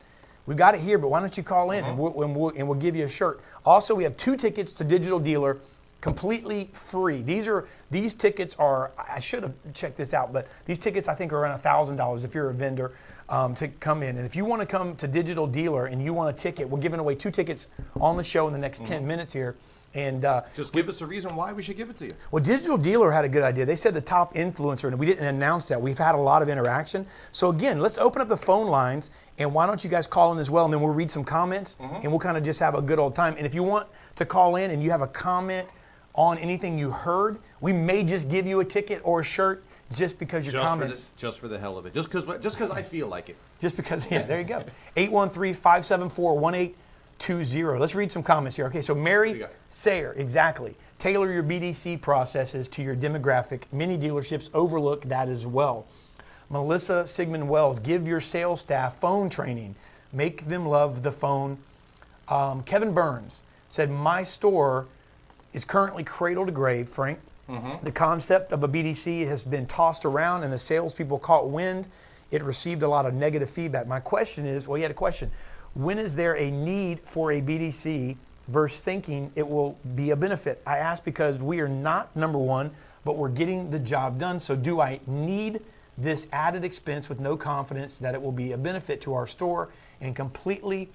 S3: We got it here, but why don't you call in and we'll give you a shirt. Also, we have 2 tickets to Digital Dealer, completely free. These tickets are, I should have checked this out, but these tickets I think are around $1,000 if you're a vendor to come in. And if you want to come to Digital Dealer and you want a ticket, we're giving away 2 tickets on the show in the next 10 minutes here. And
S4: just give us a reason why we should give it to you.
S3: well, Digital Dealer had a good idea. They said the top influencer, and we didn't announce that. We've had a lot of interaction. So again, let's open up the phone lines, and why don't you guys call in as well, and then we'll read some comments, and we'll kind of just have a good old time. And if you want to call in and you have a comment on anything you heard, we may just give you a ticket or a shirt just because your comments.
S4: Just for the hell of it. Just because I feel like it.
S3: Just because, yeah, there you go. 813-574-1820. Let's read some comments here. Okay, so Mary Sayer, exactly. Tailor your BDC processes to your demographic. Many dealerships overlook that as well. Melissa Sigmund Wells, give your sales staff phone training. Make them love the phone. Kevin Burns said, my store is currently cradle to grave, Frank. The concept of a BDC has been tossed around and the salespeople caught wind. It received a lot of negative feedback. My question is, well, you had a question. When is there a need for a BDC versus thinking it will be a benefit? I ask because we are not number one, but we're getting the job done. So do I need this added expense with no confidence that it will be a benefit to our store and completely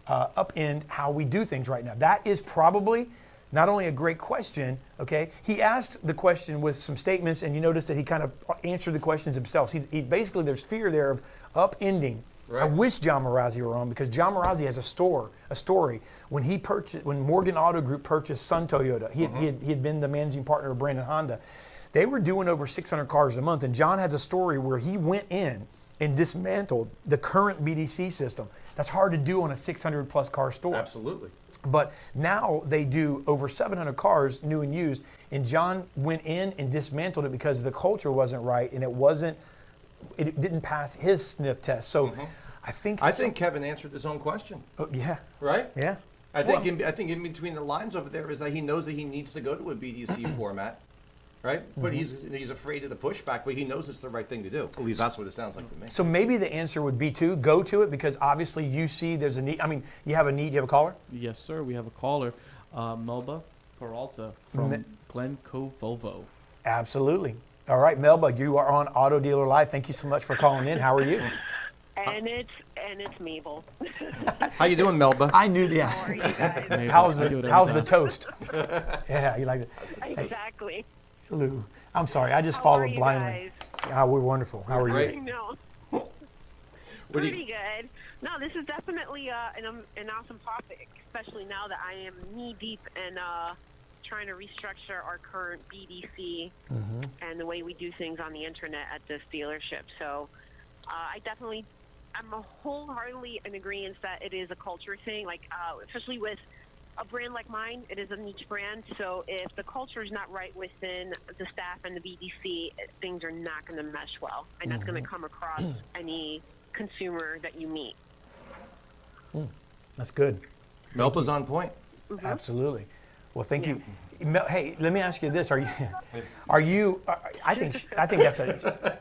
S3: upend how we do things right now? That is probably not only a great question, okay? He asked the question with some statements, and you notice that he kind of answered the questions himself. He's basically, there's fear there of upending. Right. I wish John Marazzi were on because John Marazzi has a story. When Morgan Auto Group purchased Sun Toyota, he had been the managing partner of Brandon Honda. They were doing over 600 cars a month, and John has a story where he went in and dismantled the current BDC system. That's hard to do on a 600 plus car store.
S4: Absolutely.
S3: But now they do over 700 cars, new and used, and John went in and dismantled it because the culture wasn't right and it didn't pass his sniff test. So I think
S4: Kevin answered his own question.
S3: Yeah.
S4: Right?
S3: Yeah.
S4: I think in between the lines over there is that he knows that he needs to go to a BDC format, right? But he's afraid of the pushback, but he knows it's the right thing to do. At least that's what it sounds like to me.
S3: So maybe the answer would be to go to it because obviously you see there's a need. I mean, you have a need. You have a caller?
S2: Yes, sir. We have a caller, Melba Peralta from Glen Cove Volvo.
S3: Absolutely. All right, Melba, you are on Auto Dealer Live. Thank you so much for calling in. How are you?
S8: And it's Mabel.
S4: How you doing, Melba?
S3: I knew that.
S8: How are you guys?
S3: How's the toast? Yeah, you like it.
S8: Exactly.
S3: Hey, Lou, I'm sorry. I just
S8: How
S3: followed
S8: are you
S3: blindly.
S8: guys?
S3: We're wonderful. How are
S4: Great.
S3: you?
S8: No. Pretty good. No, this is definitely an awesome topic, especially now that I am knee deep in trying to restructure our current BDC and the way we do things on the internet at this dealership. So I'm wholeheartedly in agreement that it is a culture thing, like especially with a brand like mine, it is a niche brand. So if the culture is not right within the staff and the BDC, things are not going to mesh well, and that's going to come across any consumer that you meet.
S3: That's good.
S4: Melpa's on point.
S3: Absolutely. Well, thank you. Hey, let me ask you this: Are you? I think that's a.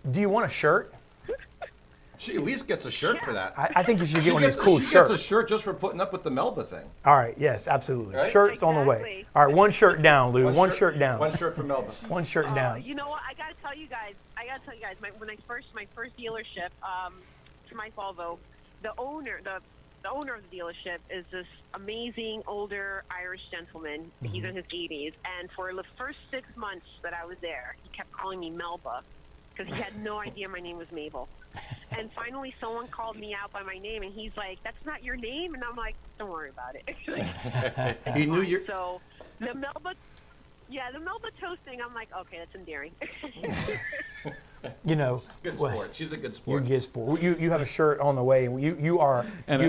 S3: Do you want a shirt?
S4: She at least gets a shirt for that.
S3: I think you should get one of these cool
S4: She
S3: shirts.
S4: gets a shirt just for putting up with the Melba thing.
S3: All right. Yes, absolutely.
S4: Right?
S3: Shirts on the way.
S8: Exactly.
S3: All right. One shirt down, Lou. One shirt down.
S4: One shirt for Melba.
S3: One shirt down.
S8: You know what? I gotta tell you guys. My first dealership, for my Volvo, the owner of the dealership is this amazing older Irish gentleman. He's in his 80s, and for the first 6 months that I was there, he kept calling me Melba because he had no idea my name was Mabel. And finally, someone called me out by my name, and he's like, "That's not your name," and I'm like, "Don't worry about it."
S4: He knew you.
S8: So the Melba toasting, I'm like, okay, that's endearing.
S3: You know,
S4: Good sport. She's a good sport.
S3: you get sport. You have a shirt on the way, and you are.
S2: And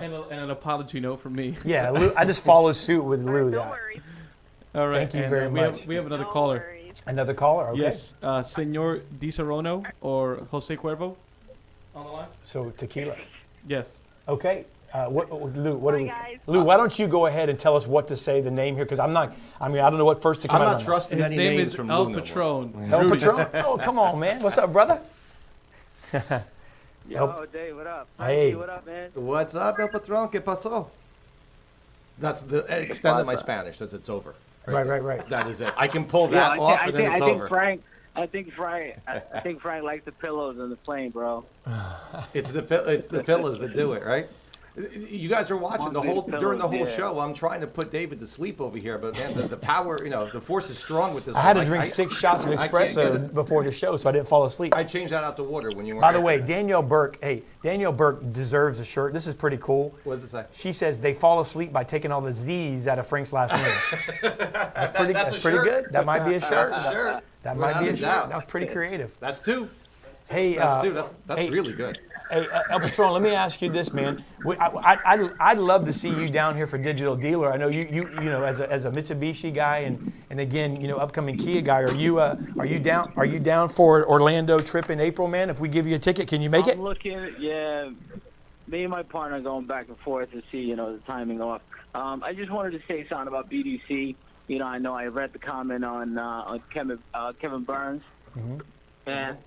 S2: an apology note from me.
S3: Yeah, Lou, I just follow suit with Lou.
S8: No
S3: That.
S8: worries.
S2: All right.
S3: Thank you
S2: and,
S3: very much.
S2: We have another
S8: No
S2: caller.
S8: worries.
S3: Another caller. Okay.
S2: Yes, Senor Di Serono or Jose Cuervo on the line.
S3: So tequila.
S2: Yes.
S3: Okay. Lou, what do
S8: Hi,
S3: we?
S8: guys.
S3: Lou, why don't you go ahead and tell us what to say the name here? Because I'm not. I mean, I don't know what first to come
S4: I'm
S3: out.
S4: not trusting
S2: His
S4: any
S2: name
S4: names
S2: is
S4: from
S2: El
S4: Lou no more.
S2: Patron.
S3: El
S2: Rudy.
S3: Patron. Oh, come on, man. What's up, brother?
S9: Yo, Dave, what up?
S3: Hey.
S9: What up, man?
S4: What's up, El Patron? ¿Qué pasó? That's the extent of my Spanish. It's over.
S3: Right.
S4: That is it. I can pull that off, and then it's over.
S9: I think Frank likes the pillows on the plane, bro.
S4: It's the pillows that do it, right? You guys are watching during the whole show. I'm trying to put David to sleep over here, but man, the power, the force is strong with this.
S3: I had
S4: one.
S3: to drink 6 shots of
S4: I can't get
S3: espresso
S4: it.
S3: before the show, so I didn't fall asleep.
S4: I changed that out to water when you were.
S3: By the way, Danielle Burke. Hey, Danielle Burke deserves a shirt. This is pretty cool.
S4: What does it say?
S3: She says they fall asleep by taking all the Z's out of Frank's last name. That's pretty.
S4: That's
S3: That's
S4: a
S3: pretty
S4: shirt.
S3: good. That might be a shirt.
S4: That's a shirt.
S3: That
S4: Without
S3: might be
S4: a
S3: a shirt.
S4: doubt.
S3: That was pretty creative.
S4: That's 2.
S3: Hey,
S4: That's 2. That's
S3: hey,
S4: really good.
S3: Hey, El Patron, let me ask you this, man. I'd love to see you down here for Digital Dealer. I know you know as a Mitsubishi guy and again upcoming Kia guy. Are you down for Orlando trip in April, man? If we give you a ticket, can you make it?
S9: I'm looking, yeah. Me and my partner going back and forth to see, the timing off. I just wanted to say something about BDC. I know I read the comment on Kevin Burns, and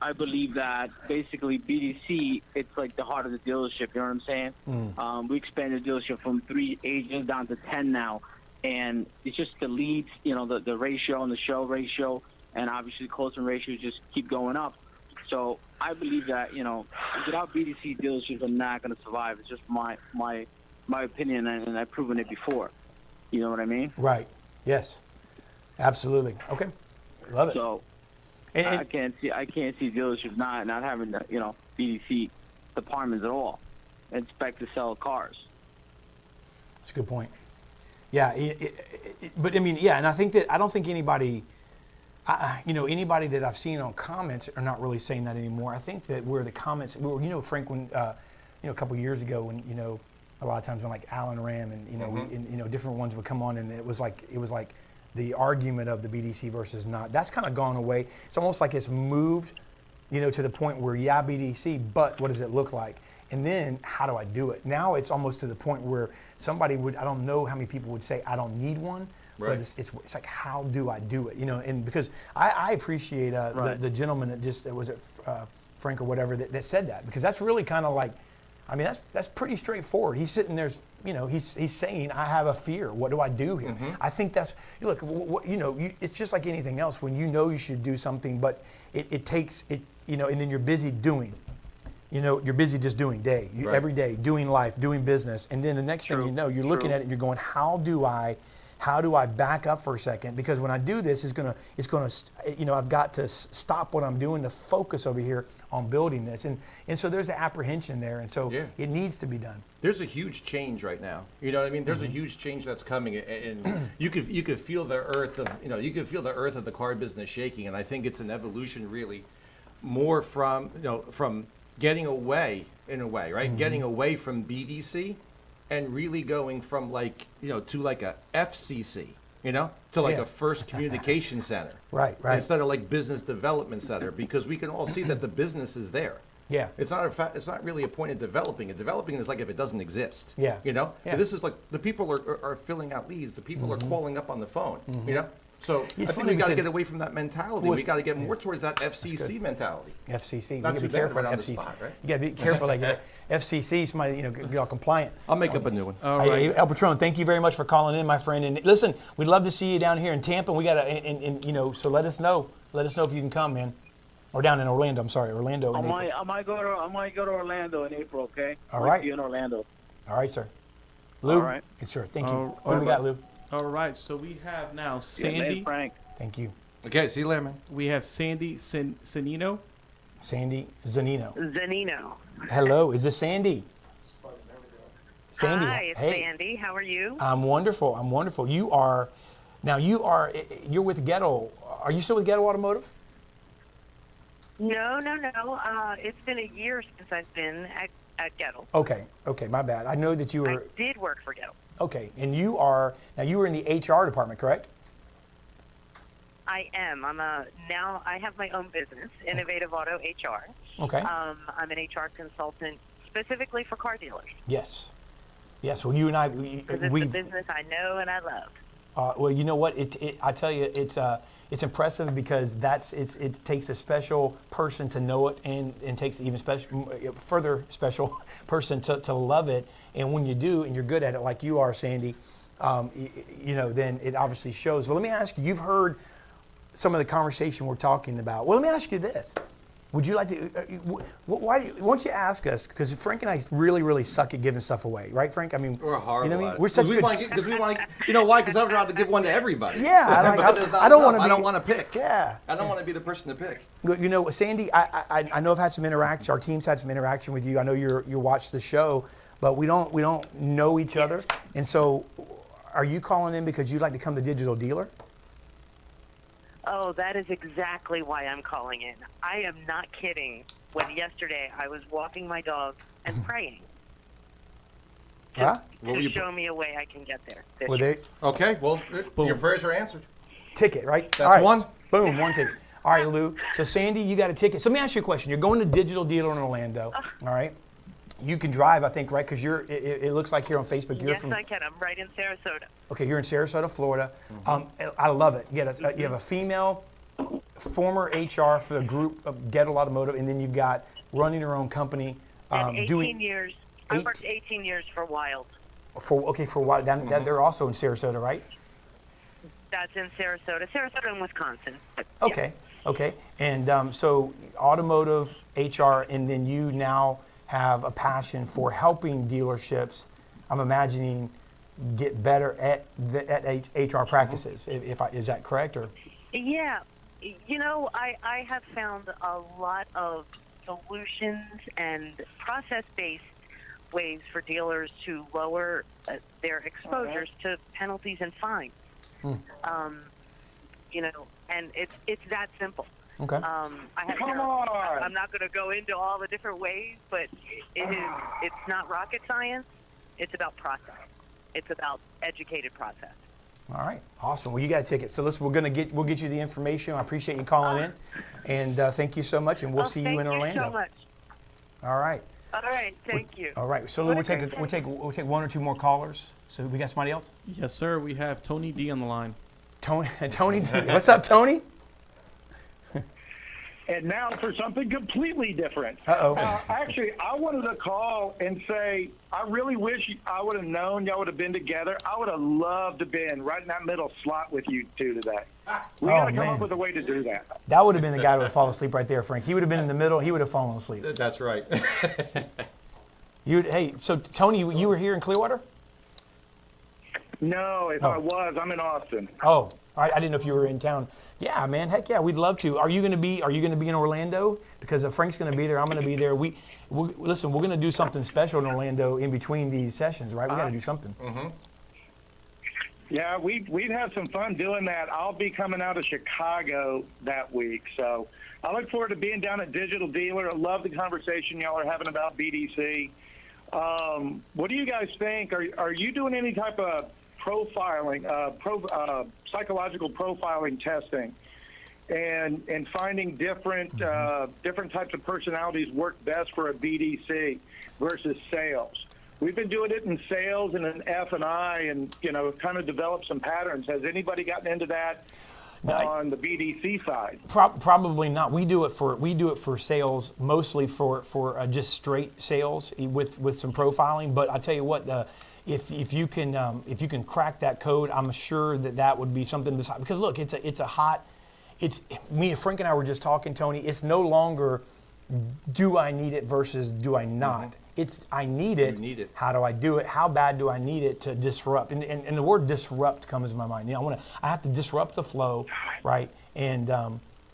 S9: I believe that basically BDC, it's like the heart of the dealership. You know what I'm saying? We expanded the dealership from 3 agents down to 10 now, and it's just the leads, the ratio and the show ratio, and obviously the closing ratios just keep going up. So I believe that without BDC, dealerships are not going to survive. It's just my opinion, and I've proven it before. You know what I mean?
S3: Right. Yes. Absolutely. Okay. Love it.
S9: So. I can't see dealerships not having the BDC departments at all. Expect to sell cars.
S3: That's a good point. Yeah, but I mean, yeah, and I don't think anybody, anybody that I've seen on comments are not really saying that anymore. I think that where the comments, Frank, when a couple years ago, when a lot of times when like Alan Ram and different ones would come on, and it was like the argument of the BDC versus not. That's kind of gone away. It's almost like it's moved, to the point where, yeah, BDC, but what does it look like? And then how do I do it? Now it's almost to the point where somebody would, I don't know how many people would say, I don't need one,
S4: right.
S3: But it's like, how do I do it? And because I appreciate
S9: right.
S3: the gentleman that was it Frank or whatever that said that, because that's really kind of like, I mean, that's pretty straightforward. He's sitting there, he's saying, I have a fear. What do I do here? I think that's, look, it's just like anything else. When you should do something, but it takes, and then you're busy doing. You're busy just doing
S4: Right.
S3: every day, doing life, doing business. And then the next thing you know, you're looking at it and you're going, how do I how do I back up for a second? Because when I do this, I've got to stop what I'm doing to focus over here on building this. And so there's the apprehension there. And so it needs to be done.
S4: There's a huge change right now. You know what I mean? There's a huge change that's coming, and you could feel the earth of the car business shaking. And I think it's an evolution, really, more from getting away in a way, right? Getting away from BDC, and really going from to like a FCC, to like a first communication center,
S3: right,
S4: instead of like business development center, because we can all see that the business is there.
S3: Yeah.
S4: It's not really a point of developing. Developing is like if it doesn't exist.
S3: Yeah.
S4: Yeah. This is like the people are filling out leads. The people are calling up on the phone. So
S3: It's
S4: I think
S3: funny
S4: we got to
S3: because-
S4: get away from that mentality.
S3: Well,
S4: We got to get more towards that FCC mentality.
S3: FCC.
S4: Not
S3: You
S4: too
S3: gotta be
S4: bad,
S3: careful
S4: right
S3: with
S4: on the
S3: FCC.
S4: spot, right?
S3: You got to be careful, like FCC. Somebody, get all compliant.
S4: I'll make up a new one.
S2: All
S3: Hey,
S2: right.
S3: El Patron, thank you very much for calling in, my friend. And listen, we'd love to see you down here in Tampa. We got to, so let us know. Let us know if you can come, man. Or down in Orlando. I'm sorry, Orlando.
S9: I
S3: in April.
S9: might go to Orlando in April. Okay.
S3: All
S9: Might
S3: right.
S9: be in Orlando.
S3: All right, sir. Lou.
S9: All right.
S3: Yes, sir. Thank you.
S2: All
S3: What do we got, Lou?
S2: All right. So we have now
S9: Yeah,
S2: Sandy.
S9: man, Frank.
S3: Thank you.
S4: Okay, see you later, man.
S2: We have Sandy Sanino.
S3: Sandy Zanino.
S8: Zanino.
S3: Hello, is this Sandy? Sandy.
S8: Hi, it's
S3: hey.
S8: Sandy. How are you?
S3: I'm wonderful. I'm wonderful. You're with Ghetto. Are you still with Ghetto Automotive?
S8: No. It's been a year since I've been at Gettle.
S3: Okay, my bad. I know that you
S8: I
S3: were,
S8: did work for Gettle.
S3: okay, and you were in the HR department, correct?
S8: I am. Now I have my own business, Innovative Auto HR.
S3: Okay.
S8: I'm an HR consultant specifically for car dealers.
S3: Yes. Well, you and I,
S8: Because it's a business I know and I love.
S3: well, you know what? I tell you, it's impressive because it takes a special person to know it, and takes even further special person to love it. And when you do, and you're good at it, like you are, Sandy, then it obviously shows. Well, let me ask you. You've heard some of the conversation we're talking about. Well, let me ask you this. Would you like to, why don't you ask us, because Frank and I really, really suck at giving stuff away, right, Frank? I mean,
S4: We're horrible.
S3: You know what I mean?
S4: at it.
S3: We're such good.
S4: Because we want to. You know why? Because I'd rather give one to everybody.
S3: Yeah, I don't want to.
S4: I don't want to pick.
S3: Yeah.
S4: I don't want to be the person to pick.
S3: Sandy, I know I've had some interaction. Our team's had some interaction with you. I know you watch the show, but we don't know each other. And so, are you calling in because you'd like to become the digital dealer?
S8: Oh, that is exactly why I'm calling in. I am not kidding. When yesterday I was walking my dog and praying
S3: Huh?
S8: to show me a way I can get there. this
S3: Well,
S8: year.
S4: Okay. Well,
S2: Boom.
S4: your prayers are answered.
S3: Ticket, right?
S4: That's
S3: All right.
S4: one.
S3: Boom, one ticket. All right, Lou. So, Sandy, you got a ticket. So, let me ask you a question. You're going to Digital Dealer in Orlando, all right? You can drive, I think, right? Because it looks like here on Facebook, you're
S8: Yes,
S3: from.
S8: I can. I'm right in Sarasota.
S3: Okay, you're in Sarasota, Florida. I love it. You have a female former HR for the group of Ghetto Automotive, and then you've got running your own company.
S8: And 18
S3: doing
S8: years. I worked 18 years for Wild.
S3: for a while. They're also in Sarasota, right?
S8: That's in Sarasota and Wisconsin.
S3: Okay. And so automotive, HR, and then you now have a passion for helping dealerships, I'm imagining, get better at HR practices. Is that correct? Or
S8: Yeah. I have found a lot of solutions and process-based ways for dealers to lower their exposures to penalties and fines. And it's that simple.
S3: okay.
S8: I'm not going to go into all the different ways, but it's not rocket science. It's about process. It's about educated process.
S3: All right, awesome. Well, you got a ticket. So we'll get you the information. I appreciate you calling in, and thank you so much. And we'll see you in Orlando.
S8: Thank you so much.
S3: All right.
S8: All right, thank you.
S3: All right. So Lou, we'll take one or two more callers. So we got somebody else.
S2: Yes, sir. We have Tony D on the line.
S3: Tony D. What's up, Tony?
S10: And now for something completely different.
S3: Uh-oh.
S10: Actually, I wanted to call and say I really wish I would have known y'all would have been together. I would have loved to have been right in that middle slot with you two today. We got to come up with a way to do that.
S3: That would have been the guy that would fall asleep right there, Frank. He would have been in the middle. He would have fallen asleep.
S4: That's right.
S3: Hey, so Tony, you were here in Clearwater?
S10: No, if I was, I'm in Austin.
S3: Oh, I didn't know if you were in town. Yeah, man. Heck yeah, we'd love to. Are you going to be in Orlando? Because if Frank's going to be there, I'm going to be there. Listen, we're going to do something special in Orlando in between these sessions, right? We got to do something.
S4: Mm-hmm.
S10: Yeah, we'd have some fun doing that. I'll be coming out of Chicago that week, so I look forward to being down at Digital Dealer. I love the conversation y'all are having about BDC. What do you guys think? Are you doing any type of profiling, psychological profiling testing, and finding different types of personalities work best for a BDC versus sales? We've been doing it in sales and in F&I, and kind of developed some patterns. Has anybody gotten into that on the BDC side?
S3: Probably not. We do it for sales, mostly for just straight sales with some profiling. But I tell you what, if you can crack that code, I'm sure that would be something. Because look, me and Frank and I were just talking, Tony. It's no longer do I need it versus do I not. Mm-hmm. It's I need it.
S4: You need it.
S3: How do I do it? How bad do I need it to disrupt? And the word disrupt comes to my mind. I have to disrupt the flow, right? And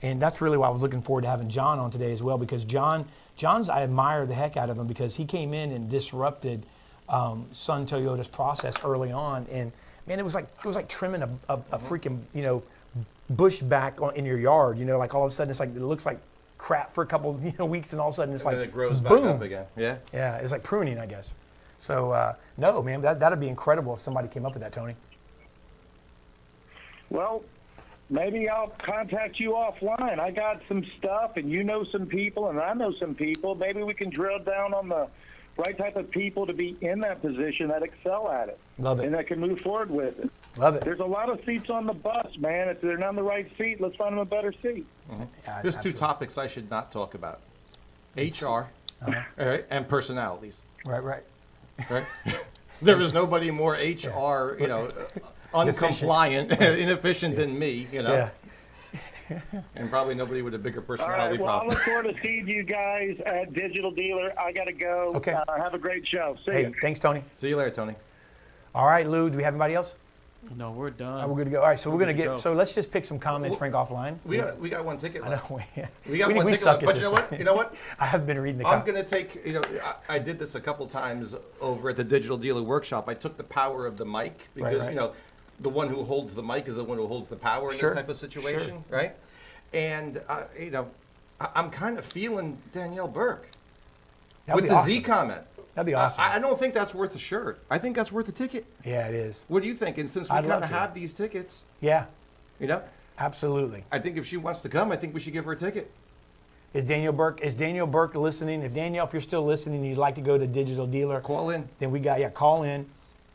S3: that's really why I was looking forward to having John on today as well, because John's I admire the heck out of him because he came in and disrupted Sun Toyota's process early on, and man, it was like trimming a freaking bush back in your yard. Like all of a sudden it looks like crap for a couple weeks, and all of a sudden it's
S4: and
S3: like
S4: then it grows
S3: boom.
S4: back up again.
S3: Yeah, it's like pruning, I guess. So no, man, that'd be incredible if somebody came up with that, Tony.
S10: Well, maybe I'll contact you offline. I got some stuff, and you know some people, and I know some people. Maybe we can drill down on the right type of people to be in that position that excel at it.
S3: Love it.
S10: And that can move forward with it.
S3: Love it.
S10: There's a lot of seats on the bus, man. If they're not in the right seat, let's find them a better seat.
S4: Mm-hmm. There's two topics I should not talk about: HR, all right, and personalities.
S3: Right.
S4: There is nobody more HR, uncompliant, inefficient than me,
S3: Yeah.
S4: And probably nobody with a bigger
S10: All
S4: personality
S10: right, well, I
S4: problem.
S10: look forward to seeing you guys at Digital Dealer. I got to go.
S3: Okay.
S10: Have a great show. See
S3: Hey,
S10: you.
S3: thanks, Tony.
S4: See you later, Tony.
S3: All right, Lou, do we have anybody else?
S2: No, we're done.
S3: We're good to go. All right, so we're going to
S2: good to
S3: get,
S2: go.
S3: so let's just pick some comments, Frank, offline.
S4: We got one ticket
S3: I
S4: left.
S3: know.
S4: We got one ticket
S3: suck
S4: left.
S3: at
S4: But
S3: this
S4: you know what?
S3: I have been reading the
S4: I'm
S3: comments.
S4: going to take, I did this a couple times over at the Digital Dealer Workshop. I took the power of the mic because,
S3: Right.
S4: The one who holds the mic is the one who holds the power in
S3: Sure,
S4: this type of situation, right? And, I'm kind of feeling Danielle Burke
S3: That'd
S4: with
S3: be
S4: the
S3: awesome.
S4: Z comment.
S3: That'd be awesome.
S4: I don't think that's worth a shirt. I think that's worth a ticket.
S3: Yeah, it is.
S4: What do you think? And since we
S3: I'd
S4: kind
S3: love
S4: of
S3: to.
S4: have these tickets,
S3: Yeah, absolutely.
S4: I think if she wants to come, I think we should give her a ticket.
S3: Is Danielle Burke listening? If you're still listening and you'd like to go to Digital Dealer,
S4: Call in.
S3: then call in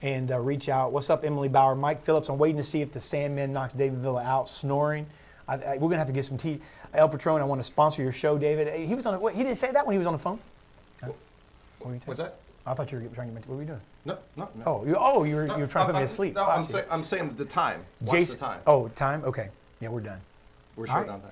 S3: and reach out. What's up, Emily Bauer? Mike Phillips, I'm waiting to see if the Sandman knocks David Villa out snoring. We're going to have to get some tea. El Patron, I want to sponsor your show, David. He was on. He didn't say that when he was on the phone. What were you
S4: What's that?
S3: I thought you were trying to. What were you doing?
S4: No.
S3: You were trying to put me to sleep.
S4: No,
S3: I
S4: I'm,
S3: see.
S4: I'm saying the time. Watch
S3: Jason.
S4: the time.
S3: Oh, time. Okay. Yeah, we're done.
S4: We're
S3: all
S4: short
S3: right.
S4: on time.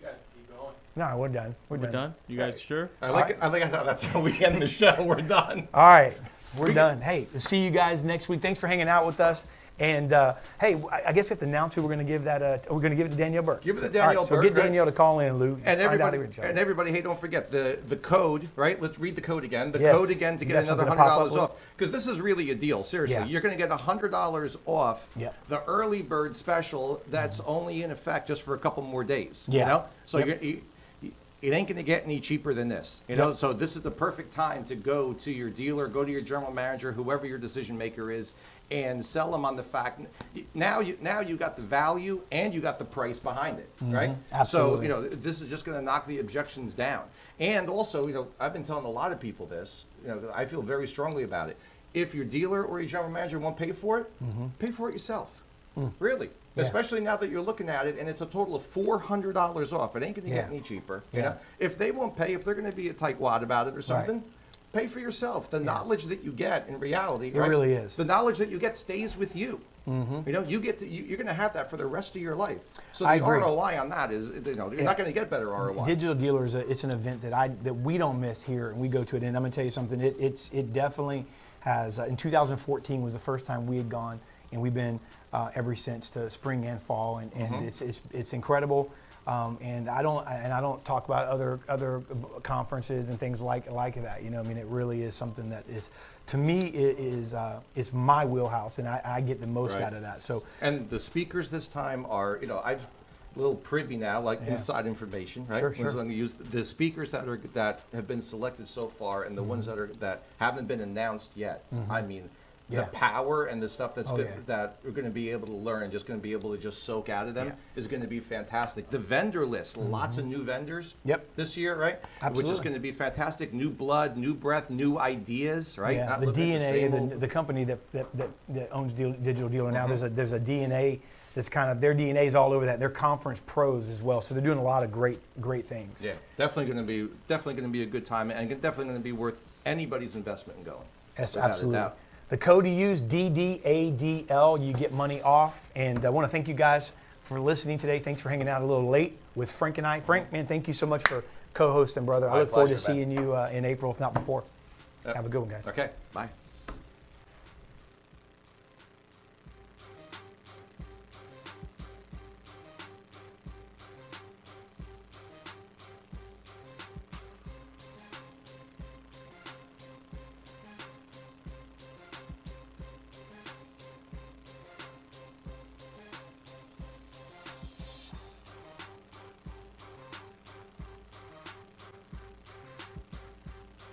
S2: You guys keep going.
S3: No, we're done. We're
S2: We're done? You guys sure?
S4: I think that's how we end the show. We're done.
S3: All right, we're done. Hey, we'll see you guys next week. Thanks for hanging out with us. And hey, I guess we have to announce who we're going to give that. We're going to give it to Danielle Burke.
S4: Give it to
S3: All
S4: Danielle
S3: right, so
S4: Burke,
S3: get
S4: right?
S3: Danielle to call in, Lou.
S4: And
S3: Find out
S4: everybody, hey, don't forget the code, right? Let's read the code again. The
S3: Yes.
S4: code again to
S3: You
S4: get
S3: got
S4: another
S3: something to pop up
S4: $100
S3: with?
S4: off. Because this is really a deal. Seriously,
S3: Yeah.
S4: you're going to get $100 off
S3: Yep.
S4: the early bird special that's only in effect just for a couple more days.
S3: Yeah.
S4: You know? So
S3: Yep.
S4: it ain't going to get any cheaper than this. You know, so this is the perfect time to go to your dealer, go to your general manager, whoever your decision maker is, and sell them on the fact. Now you got the value and you got the price behind it, right?
S3: Absolutely.
S4: So this is just going to knock the objections down. And also, I've been telling a lot of people this. I feel very strongly about it. If your dealer or your general manager won't pay for it, pay for it yourself. Really.
S3: Yeah.
S4: Especially now that you're looking at it, and it's a total of $400 off. It ain't going to get any cheaper. You know, if they won't pay, if they're going to be a tightwad about it or something, pay for yourself. The knowledge that you get in reality,
S3: It really is.
S4: The knowledge that you get stays with you. You know, you're going to have that for the rest of your life. So
S3: I
S4: the
S3: agree.
S4: ROI on that is, you're not going to get better ROI.
S3: Digital Dealer it's an event that we don't miss here, and we go to it. And I'm going to tell you something. It definitely has. In 2014 was the first time we had gone. and we've been ever since to spring and fall, and it's incredible. And I don't talk about other conferences and things like that. You know, I mean, it really is something that is, to me, it's my wheelhouse, and I get the most out of that. So,
S4: and the speakers this time are, you know, I've a little privy now, like inside information, right?
S3: Sure.
S4: So I'm going to use the speakers that have been selected so far, and the ones that haven't been announced yet. I mean. The power and the stuff that we're going to be able to learn and just going to be able to just soak out of them is going to be fantastic. The vendor list, lots of new vendors this year, right?
S3: Absolutely.
S4: Which is going to be fantastic. New blood, new breath, new ideas, right?
S3: Yeah,
S4: Not
S3: the
S4: looking at
S3: DNA, the company that owns Digital Dealer now, there's a DNA that's kind of, their DNA is all over that. They're conference pros as well, so they're doing a lot of great things.
S4: Yeah, definitely going to be a good time, and definitely going to be worth anybody's investment in going.
S3: Yes, absolutely. The code you use, DDADL, you get money off. And I want to thank you guys for listening today. Thanks for hanging out a little late with Frank and I. Frank, man, thank you so much for co-hosting, brother. I look forward to seeing you in April, if not before. Have a good one, guys.
S4: Okay, bye.